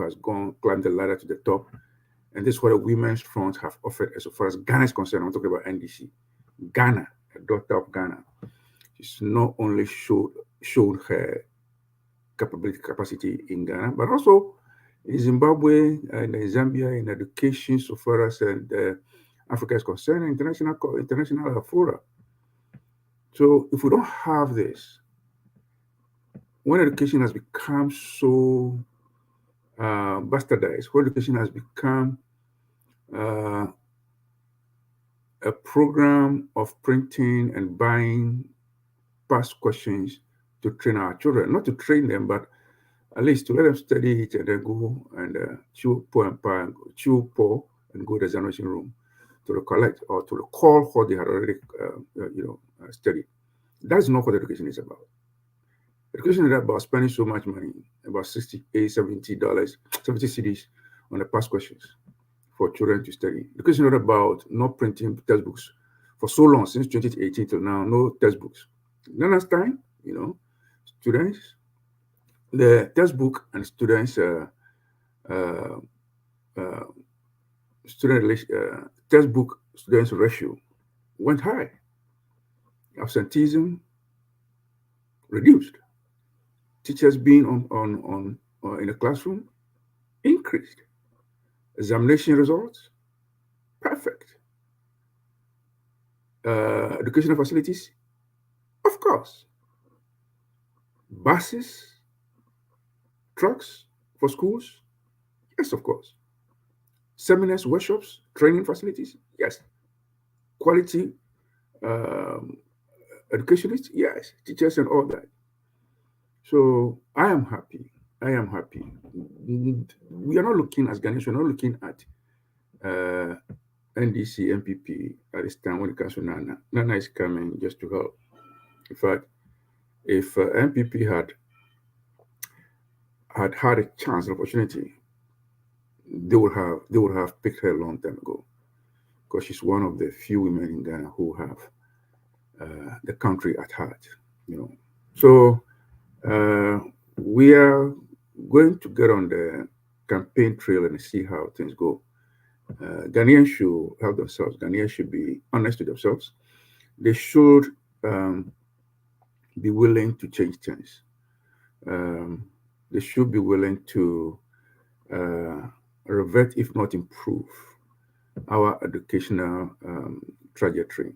has climbed the ladder to the top. And this is what the women's front have offered as far as Ghana is concerned. I'm talking about NDC. Ghana, a daughter of Ghana, she's not only showed her capacity in Ghana, but also in Zimbabwe and in Zambia in education, so far as Africa is concerned, international fora. So if we don't have this, when education has become so bastardized, when education has become a program of printing and buying past questions to train our children, not to train them, but at least to let them study it and then go and chew po and go to the examination room to recollect or to recall what they had already studied. That's not what education is about. Education is about spending so much money, about $60, $70, 70 cedis on the past questions for children to study. Education is not about not printing textbooks for so long, since 2018 till now, no textbooks. Nana's time, students, the textbook and students textbook students ratio went high. Absenteeism reduced. Teachers being on in the classroom increased. Examination results perfect. Educational facilities, of course. Buses, trucks for schools, yes, of course. Seminars, workshops, training facilities, yes. Quality educationists, yes. Teachers and all that. So I am happy I am happy. We are not looking as Ghanaians, we're not looking at NDC, MPP at this time when it comes to Nana. Nana is coming just to help. In fact, if MPP had a chance, an opportunity, they would have picked her a long time ago, because she's one of the few women in Ghana who have the country at heart, you know. So we are going to get on the campaign trail and see how things go. Ghanaians should help themselves. Ghanaians should be honest to themselves. They should be willing to change things. They should be willing to revert, if not improve, our educational trajectory.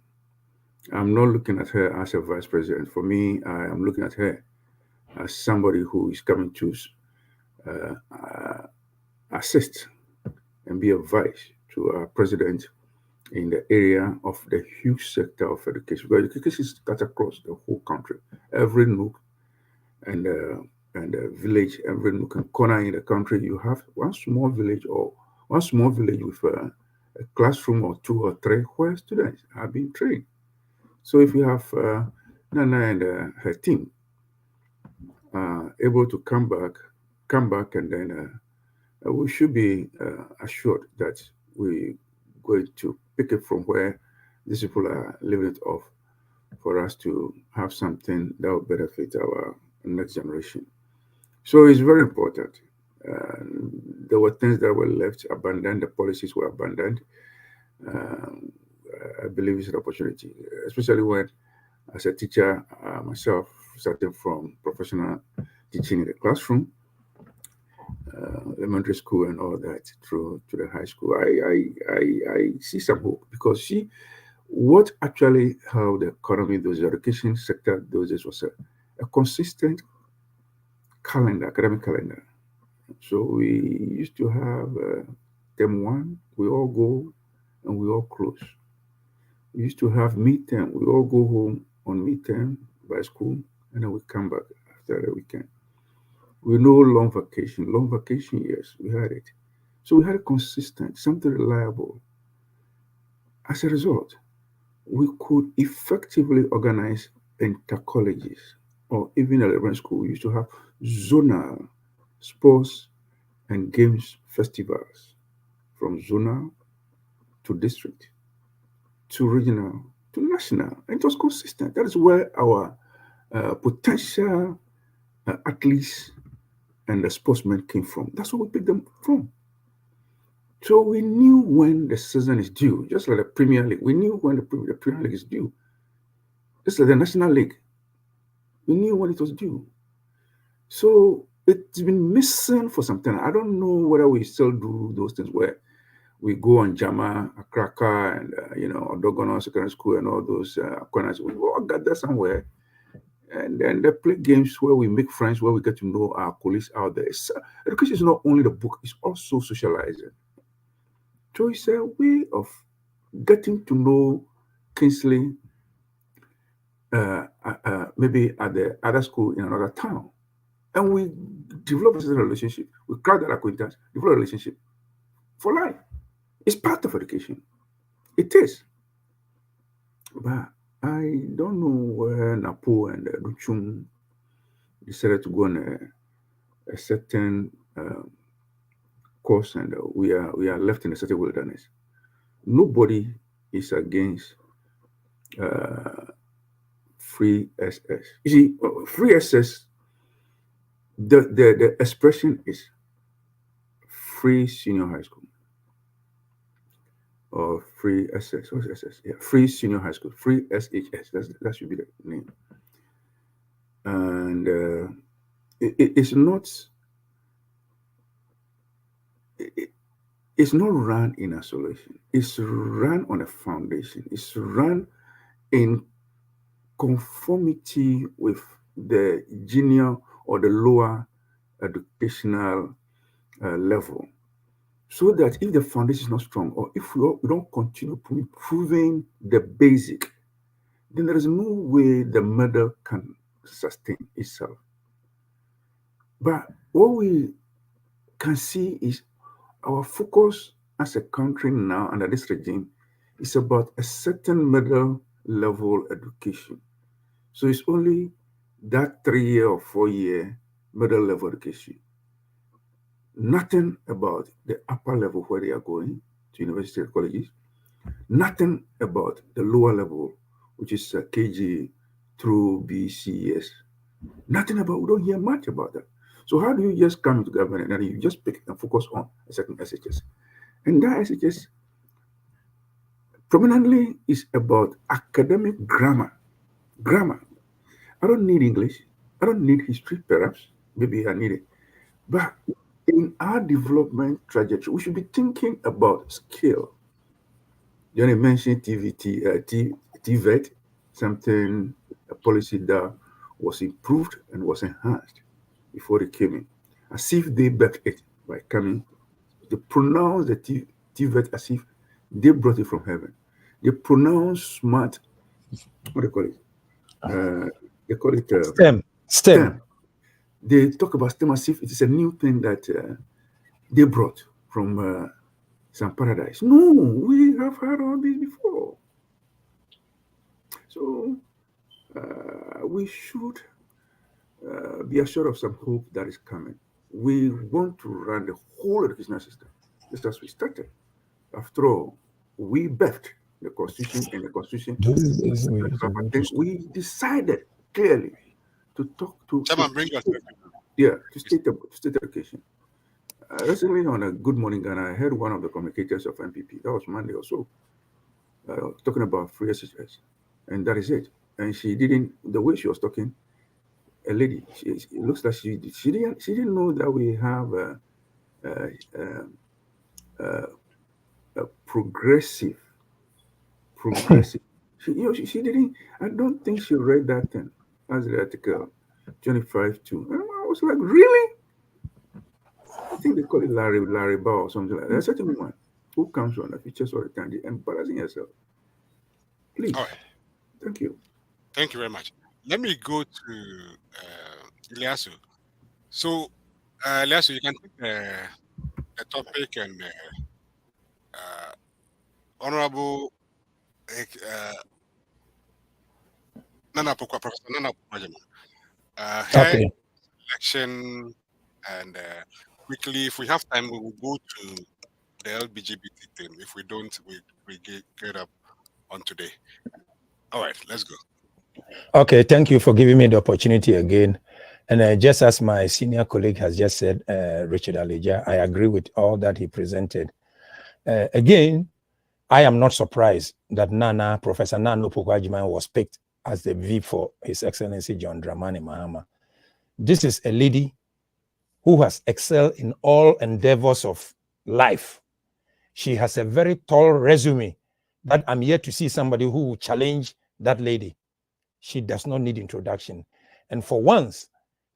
I'm not looking at her as a vice president. For me, I am looking at her as somebody who is coming to assist and be a vice to our president in the area of the huge sector of education. Because education is cut across the whole country, every nook and village, every nook and corner in the country. You have one small village with a classroom or two or three where students are being trained. So if you have Nana and her team able to come back, and then we should be assured that we're going to pick it from where these people are leaving it off, for us to have something that will benefit our next generation. So it's very important. There were things that were left abandoned, the policies were abandoned. I believe it's an opportunity, especially when, as a teacher myself, starting from professional teaching in the classroom, elementary school and all that, through to the high school, I see some hope, because see, what actually how the economy, the education sector, those days was a consistent calendar, academic calendar. So we used to have term one, we all go and we all close. We used to have midterm, we all go home on midterm by school, and then we come back after the weekend. We know long vacation, yes, we had it. So we had a consistent, something reliable. As a result, we could effectively organize inter-colleges, or even elementary school. We used to have zonal sports and games festivals, from zonal to district to regional to national. And it was consistent. That is where our potential athletes and the sportsmen came from. That's where we picked them from. So we knew when the season is due, just like the Premier League. We knew when the Premier League is due. Just like the National League. We knew when it was due. So it's been missing for some time. I don't know whether we still do those things where we go on Jama, Akraka, and Odogono Secondary School and all those corners. We all gather somewhere, and then they play games where we make friends, where we get to know our colleagues out there. Education is not only the book; it's also socializing. So it's a way of getting to know KINGSLEY, maybe at the other school in another town. And we develop a relationship. We crack that acquaintance, develop a relationship for life. It's part of education. It is. But I don't know where Napo and Luchum decided to go on a certain course, and we are left in a certain wilderness. Nobody is against free SS. You see, free SS, the expression is free senior high school or free SS. What's SS? Yeah, free senior high school, free SHS. That should be the name. And it's not. It's not run in isolation. It's run on a foundation. It's run in conformity with the junior or the lower educational level, so that if the foundation is not strong, or if we don't continue improving the basic, then there is no way the model can sustain itself. But what we can see is our focus as a country now under this regime is about a certain middle level education. So it's only that 3-year or 4-year middle level education. Nothing about the upper level where they are going to university and colleges. Nothing about the lower level, which is KG through BCS. Nothing about, we don't hear much about that. So how do you just come into government and you just pick and focus on a certain SHS? And that SHS prominently is about academic grammar. Grammar. I don't need English. I don't need history, perhaps. Maybe I need it. But in our development trajectory, we should be thinking about skill. Johnny mentioned TVET, something, a policy that was improved and was enhanced before they came in. As if they backed it by coming. They pronounce the TVET as if they brought it from heaven. They pronounce smart, what do they call it? They call it STEM. They talk about STEM as if it is a new thing that they brought from some paradise. No, we have heard all this before. So we should be assured of some hope that is coming. We want to run the whole educational system just as we started. After all, we birthed the Constitution, and the Constitution, we decided clearly to talk to state education. Recently on a Good Morning Ghana, I heard one of the communicators of MPP, that was Monday or so, talking about free SHS, and that is it. And she didn't, the way she was talking, a lady, it looks like she didn't know that we have a progressive. She didn't. I don't think she read that thing as the article 25:2. And I was like, really? I think they call it Larry Bow or something like that. There's such a woman who comes on the features all the time, embarrassing herself. Please. All right. Thank you. Thank you very much. Let me go to Ilyasu. So, Ilyasu, you can take the topic and Honorable Professor Nana Opoku Agyeman. Election, and quickly, if we have time, we will go to the LGBT thing. If we don't, we get up on today. All right, let's go. Okay, thank you for giving me the opportunity again. And just as my senior colleague has just said, Richard Alija, I agree with all that he presented. Again, I am not surprised that Professor Nana Opoku Agyeman was picked as the veep for His Excellency John Dramani Mahama. This is a lady who has excelled in all endeavors of life. She has a very tall resume that I'm yet to see somebody who will challenge that lady. She does not need introduction. And for once,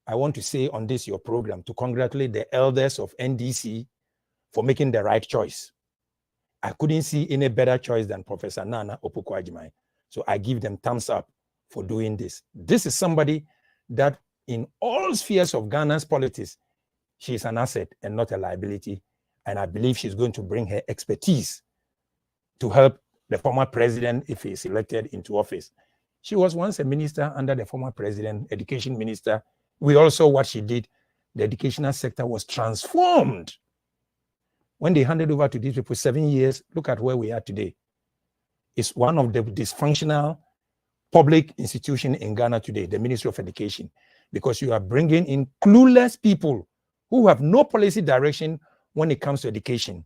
I want to say on this, your program, to congratulate the elders of NDC for making the right choice. I couldn't see any better choice than Professor Nana Opoku Agyeman. So I give them thumbs up for doing this. This is somebody that in all spheres of Ghana's politics, she is an asset and not a liability. And I believe she's going to bring her expertise to help the former president if he is elected into office. She was once a minister under the former president, education minister. We all saw what she did. The educational sector was transformed. When they handed over to these people 7 years, look at where we are today. It's one of the dysfunctional public institutions in Ghana today, the Ministry of Education, because you are bringing in clueless people who have no policy direction when it comes to education.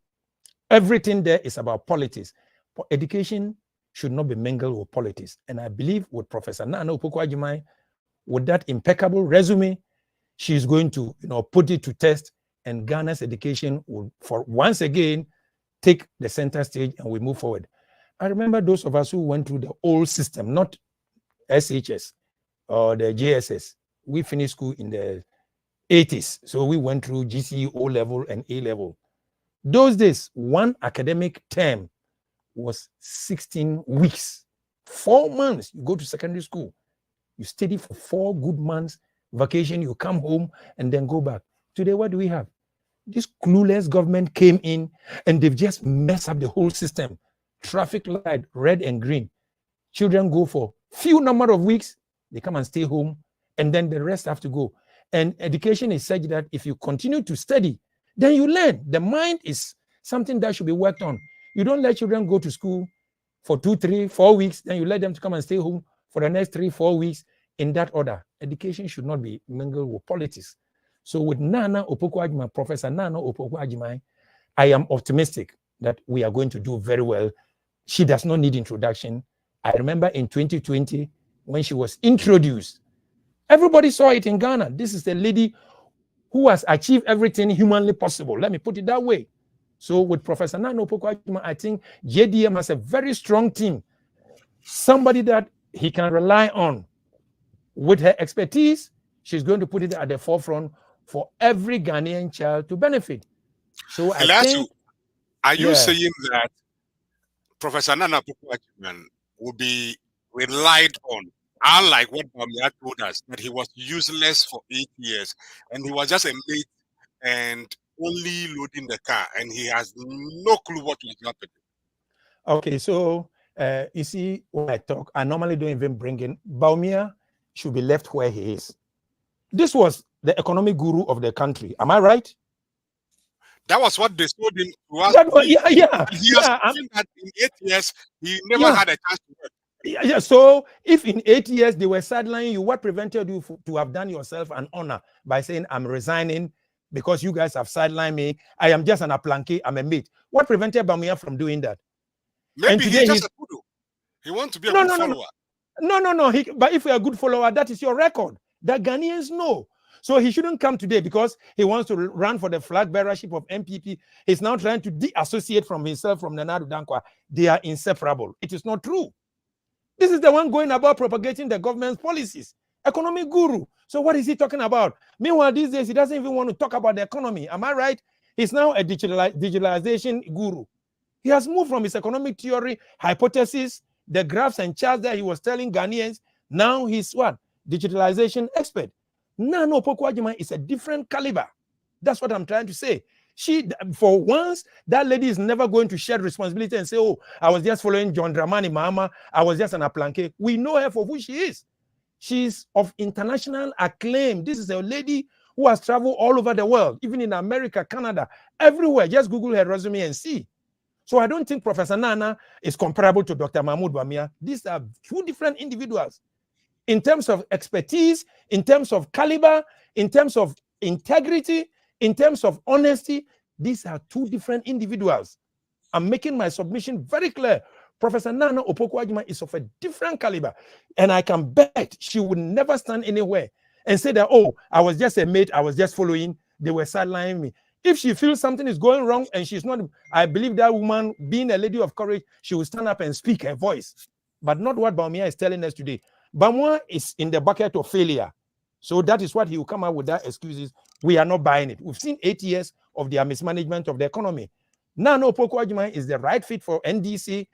Everything there is about politics. Education should not be mingled with politics. And I believe with Professor Nana Opoku Agyeman, with that impeccable resume, she's going to put it to test, and Ghana's education will, for once again, take the center stage and we move forward. I remember those of us who went through the old system, not SHS or the JSS. We finished school in the 80s. So we went through GCE O level and A level. Those days, one academic term was 16 weeks. 4 months, you go to secondary school. You study for 4 good months, vacation, you come home and then go back. Today, what do we have? This clueless government came in and they've just messed up the whole system. Traffic light, red and green. Children go for few number of weeks, they come and stay home, and then the rest have to go. And education is such that if you continue to study, then you learn. The mind is something that should be worked on. You don't let children go to school for 2, 3, 4 weeks, then you let them to come and stay home for the next 3, 4 weeks in that order. Education should not be mingled with politics. So with Nana Opoku Agyeman, Professor Nana Opoku Agyeman, I am optimistic that we are going to do very well. She does not need introduction. I remember in 2020, when she was introduced, everybody saw it in Ghana. This is a lady who has achieved everything humanly possible. Let me put it that way. So with Professor Nana Opoku Agyeman, I think JDM has a very strong team, somebody that he can rely on. With her expertise, she's going to put it at the forefront for every Ghanaian child to benefit. So I think, are you saying that Professor Nana Opoku Agyeman will be relied on, unlike what Bamia told us, that he was useless for 8 years and he was just a mate and only loading the car and he has no clue what was happening? Okay, so you see, when I talk, I normally don't even bring in Bawumia. Should be left where he is. This was the economic guru of the country. Am I right? That was what they told him to us. He has proven that in 8 years, he never had a chance to work. Yeah, so if in 8 years they were sidelining you, what prevented you to have done yourself an honor by saying, I'm resigning because you guys have sidelined me. I am just an aplanke, I'm a mate. What prevented Bawumia from doing that? Maybe he's just a kudu. He wants to be a good follower. No. But if you're a good follower, that is your record. That Ghanaians know. So he shouldn't come today because he wants to run for the flag bearership of MPP. He's now trying to de-associate from himself from Nana Addo Dankwa. They are inseparable. It is not true. This is the one going about propagating the government's policies. Economic guru. So what is he talking about? Meanwhile, these days, he doesn't even want to talk about the economy. Am I right? He's now a digitalization guru. He has moved from his economic theory, hypothesis, the graphs and charts that he was telling Ghanaians. Now he's what? Digitalization expert. Nana Opoku Agyeman is a different caliber. That's what I'm trying to say. She, for once, that lady is never going to share responsibility and say, oh, I was just following John Dramani Mahama. I was just an aplanke. We know her for who she is. She's of international acclaim. This is a lady who has traveled all over the world, even in America, Canada, everywhere. Just Google her resume and see. So I don't think Professor Nana is comparable to Dr. Mahmoud Bawumia. These are two different individuals. In terms of expertise, in terms of caliber, in terms of integrity, in terms of honesty, these are two different individuals. I'm making my submission very clear. Professor Nana Opoku Agyeman is of a different caliber. And I can bet she would never stand anywhere and say that, oh, I was just a mate, I was just following, they were sidelining me. If she feels something is going wrong and she's not, I believe that woman, being a lady of courage, she will stand up and speak her voice. But not what Bawumia is telling us today. Bawumia is in the bucket of failure. So that is what he will come out with, that excuses. We are not buying it. We've seen 8 years of their mismanagement of the economy. Nana Opoku Agyeman is the right fit for NDC,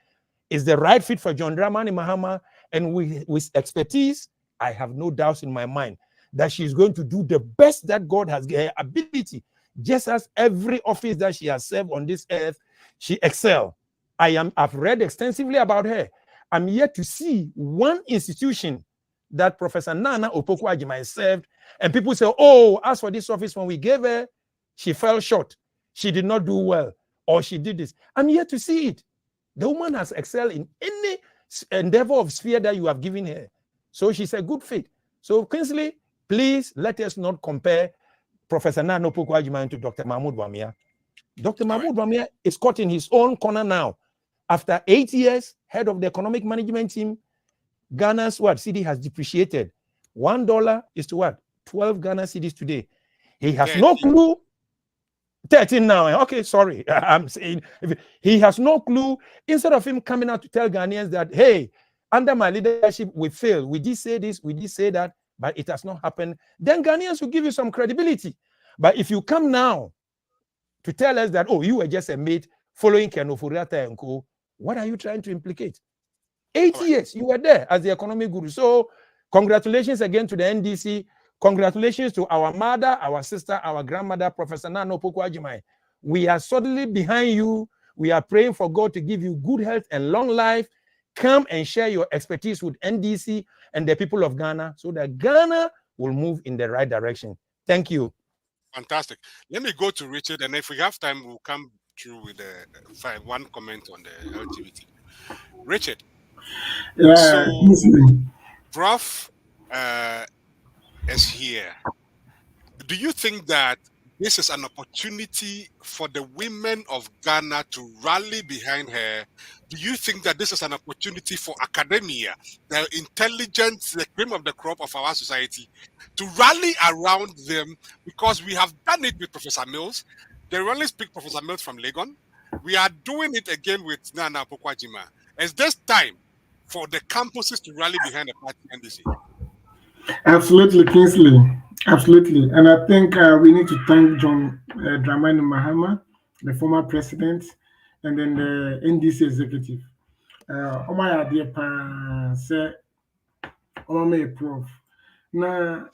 is the right fit for John Dramani Mahama, and with expertise, I have no doubts in my mind that she's going to do the best that God has given her ability. Just as every office that she has served on this earth, she excels. I've read extensively about her. I'm yet to see one institution that Professor Nana Opoku Agyeman served, and people say, oh, as for this office, when we gave her, she fell short. She did not do well, or she did this. I'm yet to see it. The woman has excelled in any endeavor of sphere that you have given her. So she's a good fit. So KINGSLEY, please let us not compare Professor Nana Opoku Agyeman to Dr. Mahmoud Bawumia. Dr. Mahmoud Bawumia is caught in his own corner now. After 8 years, head of the economic management team, Ghana's cedi has depreciated. $1 is to what? 12 Ghana cedis today. He has no clue. 13 now. Okay, sorry. I'm saying he has no clue. Instead of him coming out to tell Ghanaians that, hey, under my leadership, we failed. We did say this, we did say that, but it has not happened. Then Ghanaians will give you some credibility. But if you come now to tell us that, oh, you were just a mate following Ken Ofori-Atta and co., what are you trying to implicate? 8 years, you were there as the economic guru. So congratulations again to the NDC. Congratulations to our mother, our sister, our grandmother, Professor Nana Opoku Agyeman. We are solidly behind you. We are praying for God to give you good health and long life. Come and share your expertise with NDC and the people of Ghana so that Ghana will move in the right direction. Thank you. Fantastic. Let me go to Richard, and if we have time, we'll come through with one comment on the LGBT. Richard. Yeah, So, Kingsley. Prof is here. Do you think that this is an opportunity for the women of Ghana to rally behind her? Do you think that this is an opportunity for academia, the intelligence, the cream of the crop of our society, to rally around them? Because we have done it with Professor Mills. They only speak Professor Mills from Legon. We are doing it again with Nana Opoku Agyeman. Is this time for the campuses to rally behind the party NDC? Absolutely, Kingsley. Absolutely. And I think we need to thank John Dramani Mahama, the former president, and then the NDC executive. Oh my idea, say, oh my Prof. Now,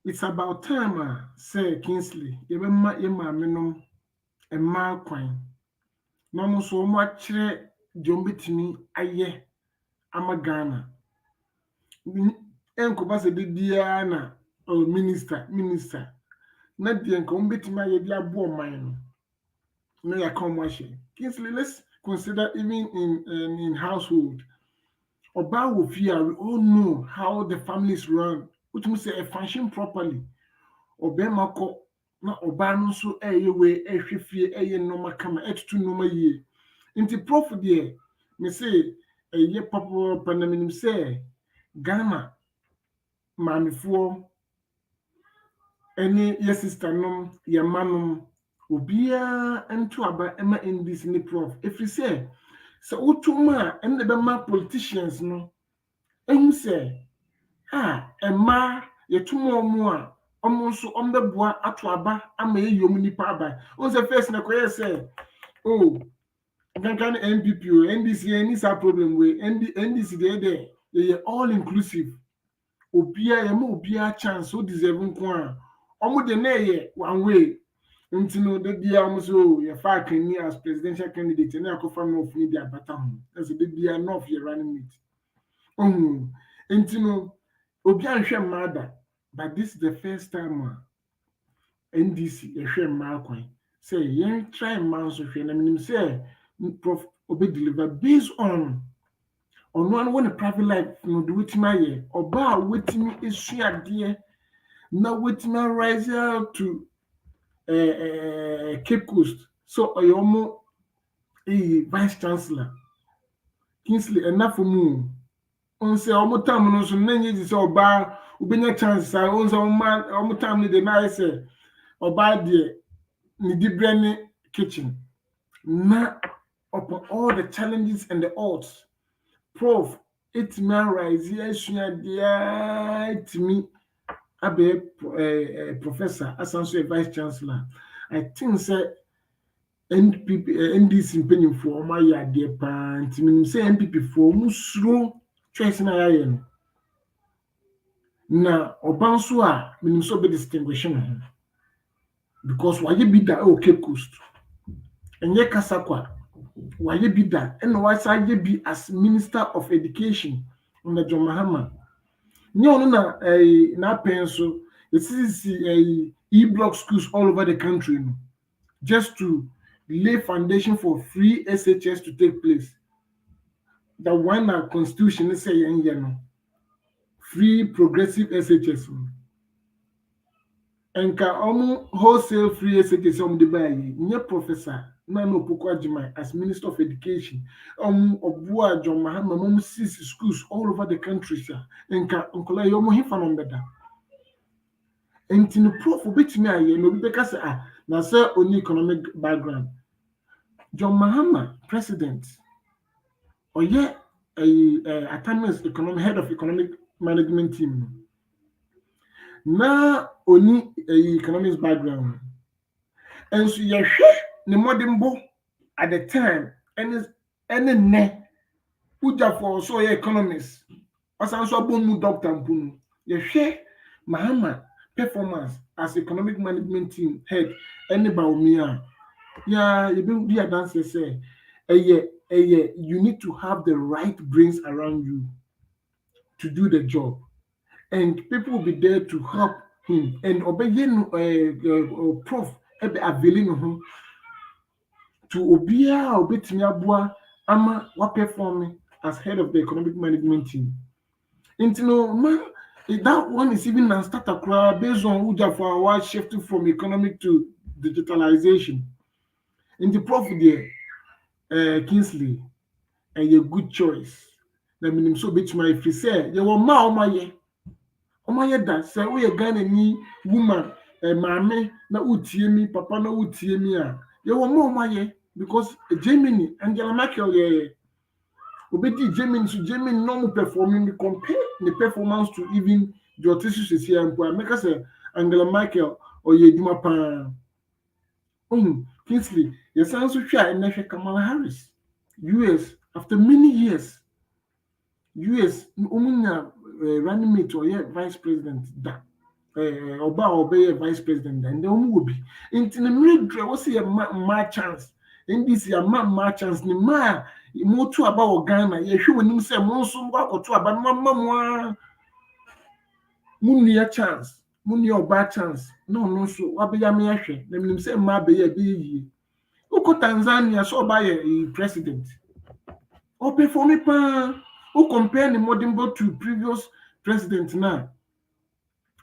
it's about time, say, Kingsley, even my minimum and my coin. No, so much Jombitini, aye, I'm a Ghana. Enkoba se bibia na minister na de nka umbetimi aye bi abo man no ya come Kingsley, let's consider even in household oba wo fear. We all know how the families run, which means say function properly. Obema ko na oba no so eye we ehwe fie eye no kama etutu no yie nti Prof de me say eye papa panaminim say Ghana Manifoɔ any your sister nom your manum obia nto aba ema ndis ni Prof. If you say so utuma and the bema politicians no ehu say ema yetumo mu a omo nso ombeboa ato aba ama yeyom nipa aba on say first na koye say oh kan MPP o NDC any sa problem we NDC they all inclusive. Obia yema obia chance o deserve nko a omo de na ye one way nti no de bia omo so ye fa kani as presidential candidate na akofa no of media abata ho as de bia no of your running mate nti no obia nhwe mada, but this is the first time NDC ehwe ma kwan say yen try man so hwe na minim say Prof obe deliver based on one when a private life no do wetin aye oba wetin esua de na wetin rise out to Cape Coast so oyomo vice chancellor Kingsley enough for mu on say omo time no so na nyi say oba ubenya chance say on say omo time ni de na say oba de ni dibrane kitchen na upon all the challenges and the odds Prof, it man rise here, to me, abe professor, as also a vice chancellor. I think say NDC opinion for my idea pan. To me, say MPP for musro choice na yayen. Na obanso a minim so be distinguishing because why you be that Cape Coast and ye kasakwa. Why you be that? And why you be as Minister of Education under John Mahama? No, na pencil. It is e-block schools all over the country, just to lay foundation for free SHS to take place. The one our constitution is saying, free progressive SHS. And ka wholesale free SHS the buy nye Professor Nana Opoku Agyeman as Minister of Education. Obua John Mahama 6 schools all over the country, sir. And ka uncle hifa no beda. And in the Prof betimi aye no be ka say na say only economic background. John Mahama president oye autonomous economic head of economic management team. Na only economics background. And so you the modern book at the time and ne uja for so economists. As also boom doctor mpunu. You Mahama performance as economic management team head any Baumia. Yeah, you be a dancer say you need to have the right brains around you to do the job. And people will be there to help him. And obeying Prof availing him to obia obetimi aboa ama wa performing as head of the economic management team. That one is even a startup based on Uja for our shifting from economic to digitalization. In the Prof there, Kingsley, and a good choice. That means so bit my if you say you will Omaye that say we a Ghana ni woman mame na utie mi papa na utie mi a you will Omaye because Germany Angela Merkel obedi Germany so Germany no performing compare the performance to even the authorities is here and make us say Angela Merkel or Yeduma pa Kingsley yes also try and Kamala Harris US after many years US running mate or vice president that obey vice president and then will be into the middle was a my chance in this year my chance ni ma more to about Ghana you should when say monsoon or to about mama munia chance munia bad chance no so what be ya me ahwe them say ma be ya be uko Tanzania so by a president or perform pa who compare the modern to previous president now.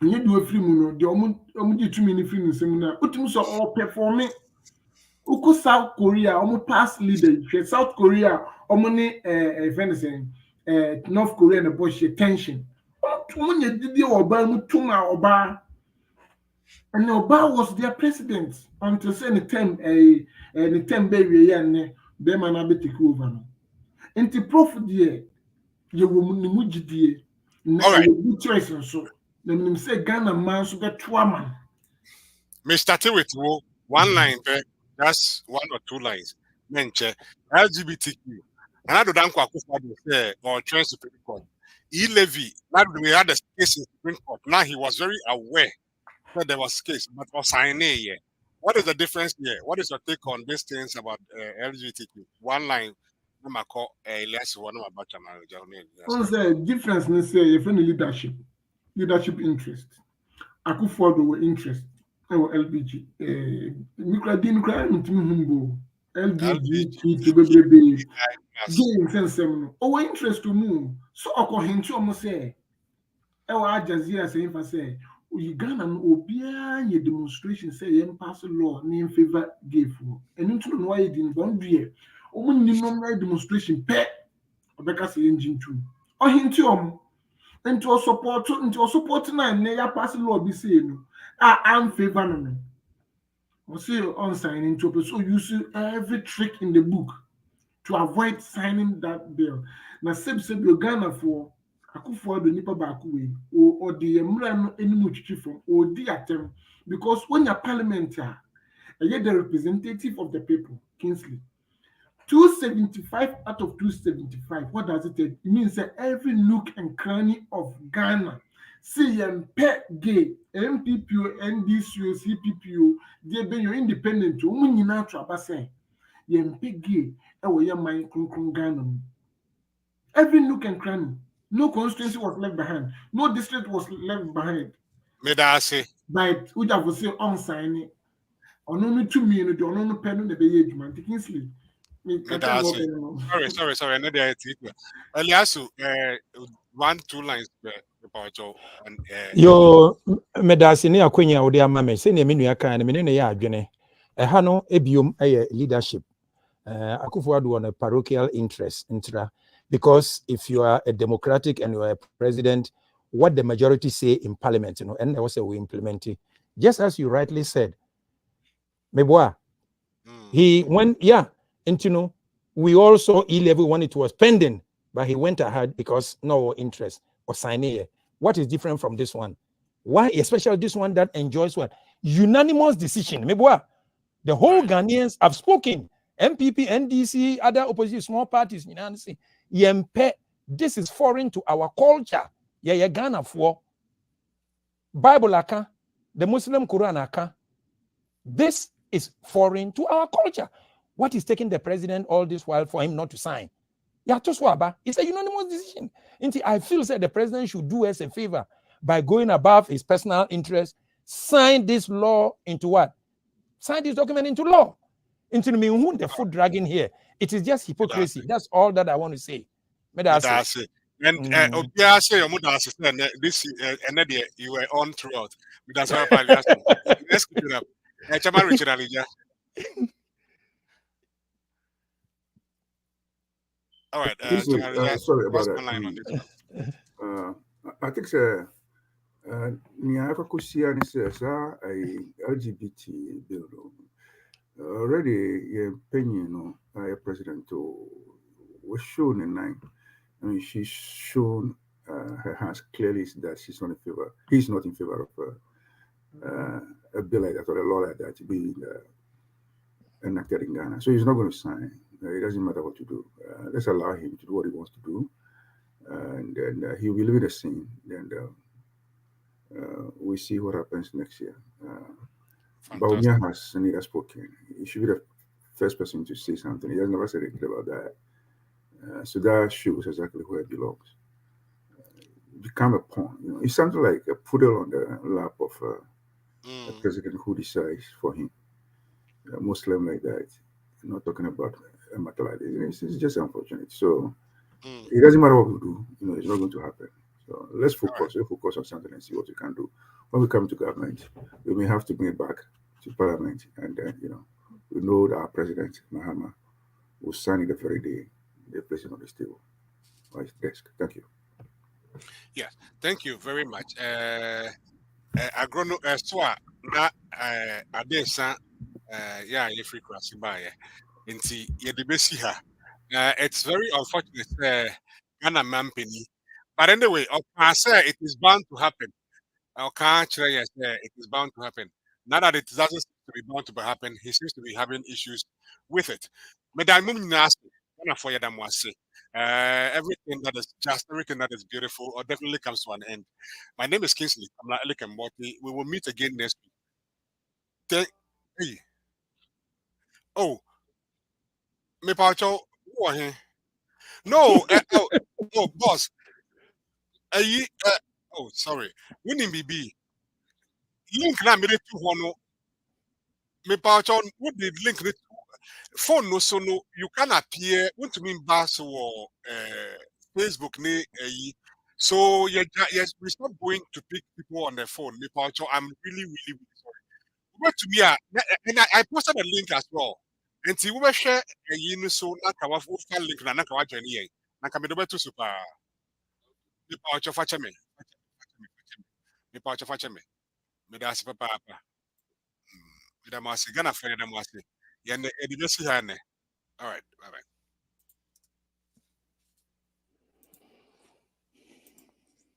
You do a free moon, the only 2 minute free seminar. Utim so all performing. Uko South Korea, almost past leader. South Korea, omoni North Korea and Bush tension. When you did your Oba, and Oba was their president until say the term baby and be man take over. And the Prof there, you will mujidie. All right. Choice and so. Then say Ghana man so get 2 man. May start with one line, that's 1 or 2 lines. Menche LGBTQ. And I don't say or trans Supreme Court. Levy, that we had a case in Supreme Court. Now he was very aware that there was case, but was signing here. What is the difference here? What is your take on these things about LGBTQ? One line. Less one about the difference in say if any leadership interest. Akufo-Addo were interest. LBG. LBG to be gain sense or interest to move. So according to almost say, Al Jazeera saying for say, Uganda obia ye demonstration say yen pass law in favor gay for. And into no why it didn't bond year. Only no demonstration pet Obeka say engine too. Or him into support nine near pass law be saying I'm favor no. Or say on signing to so you see every trick in the book to avoid signing that bill. Now seb Uganda for Akufo-Addo nipa baako we or the emra no enimu chichi from or the attempt because when your parliament you're the representative of the people, Kingsley. 275 out of 275. What does it mean? It means that every nook and cranny of Ghana, CMP, gay, MPPO, NDCO, CPPO, they be your independent. You not to say, YMP gay, or your mind Ghana. Every nook and cranny, no constituency was left behind, no district was left behind. May I say, but would have say on signing, or no 2 minutes, or no pen the age man, Kingsley. Sorry. Another Eliasu, 1-2 lines about and yo medasi ne akwenya odi amame se ne menu aka ne menu ne ya adwene ha no ebiom leadership Akufo-Addo on a parochial interest intra because if you are a democratic and you are a president, what the majority say in parliament, you know, and also we implement it just as you rightly said. Meboa he went and you know, we also E-level when it was pending, but he went ahead because no interest or signing. What is different from this one? Why, especially this one that enjoys what? Unanimous decision. The whole Ghanaians have spoken. MPP, NDC, other opposition, small parties, you know, this is foreign to our culture. Yeah, Ghana for. Bible aka, the Muslim Quran aka. This is foreign to our culture. What is taking the president all this while for him not to sign? Yeah, to swaba. It's a unanimous decision. I feel that the president should do us a favor by going above his personal interest, sign this law into what? Sign this document into law. Into the foot dragging here. It is just hypocrisy. That's all that I want to say. That's it. And Obia say your mother and this and you were on throughout. That's why let's keep it up. Chama Richard Alija. All right. Sorry about that. I think Nia Kusia says a LGBT bill. Already, your opinion, President was shown in line. I mean, she's shown her hands clearly that she's not in favor. He's not in favor of a bill like that or a law like that being enacted in Ghana. So he's not going to sign. It doesn't matter what to do. Let's allow him to do what he wants to do, and then he will leave the scene. Then we see what happens next year. Baumia has neither spoken. He should be the first person to say something. He has never said anything about that. So that shows exactly where it belongs. Become a pawn. You know, it's something like a poodle on the lap of a president who decides for him. A Muslim like that. I'm not talking about a matter like this. It's just unfortunate. So it doesn't matter what we do. You know, it's not going to happen. So let's focus. Let's focus on something and see what we can do. When we come to government, we may have to bring it back to Parliament, and then we know that our president Mahama will sign it the very day they place it on this table or his desk. Thank you. Yes, thank you very much. Agrono Swa na Adesa yeah, you free crossing by into Yedibesi. It's very unfortunate Ghana Mampini. But anyway, I say it is bound to happen. I can't say it is bound to happen. Now that it doesn't seem to be bound to happen, he seems to be having issues with it. Everything that is just, everything that is beautiful, or definitely comes to an end. My name is Kingsley. I'm like MORTEY. We will meet again next week. Hey. Oh, me pacho. No, oh, boss. Oh, sorry. Winning BB. Link na me to one. Me pacho. What did link it? Phone no so no. You can appear. Want to mean bass or Facebook ne. So yes, we stop going to pick people on the phone. Me pacho. I'm really, really, really sorry. But to me, and I posted a link as well. And see, we were share a so nakawa link na nakawa join here. Nakamedobe to super. Me pacho facha me. Me pacho facha me. Me da si papa. Me da masi Ghana friend da masi. Yende edibesi hane. All right, bye bye.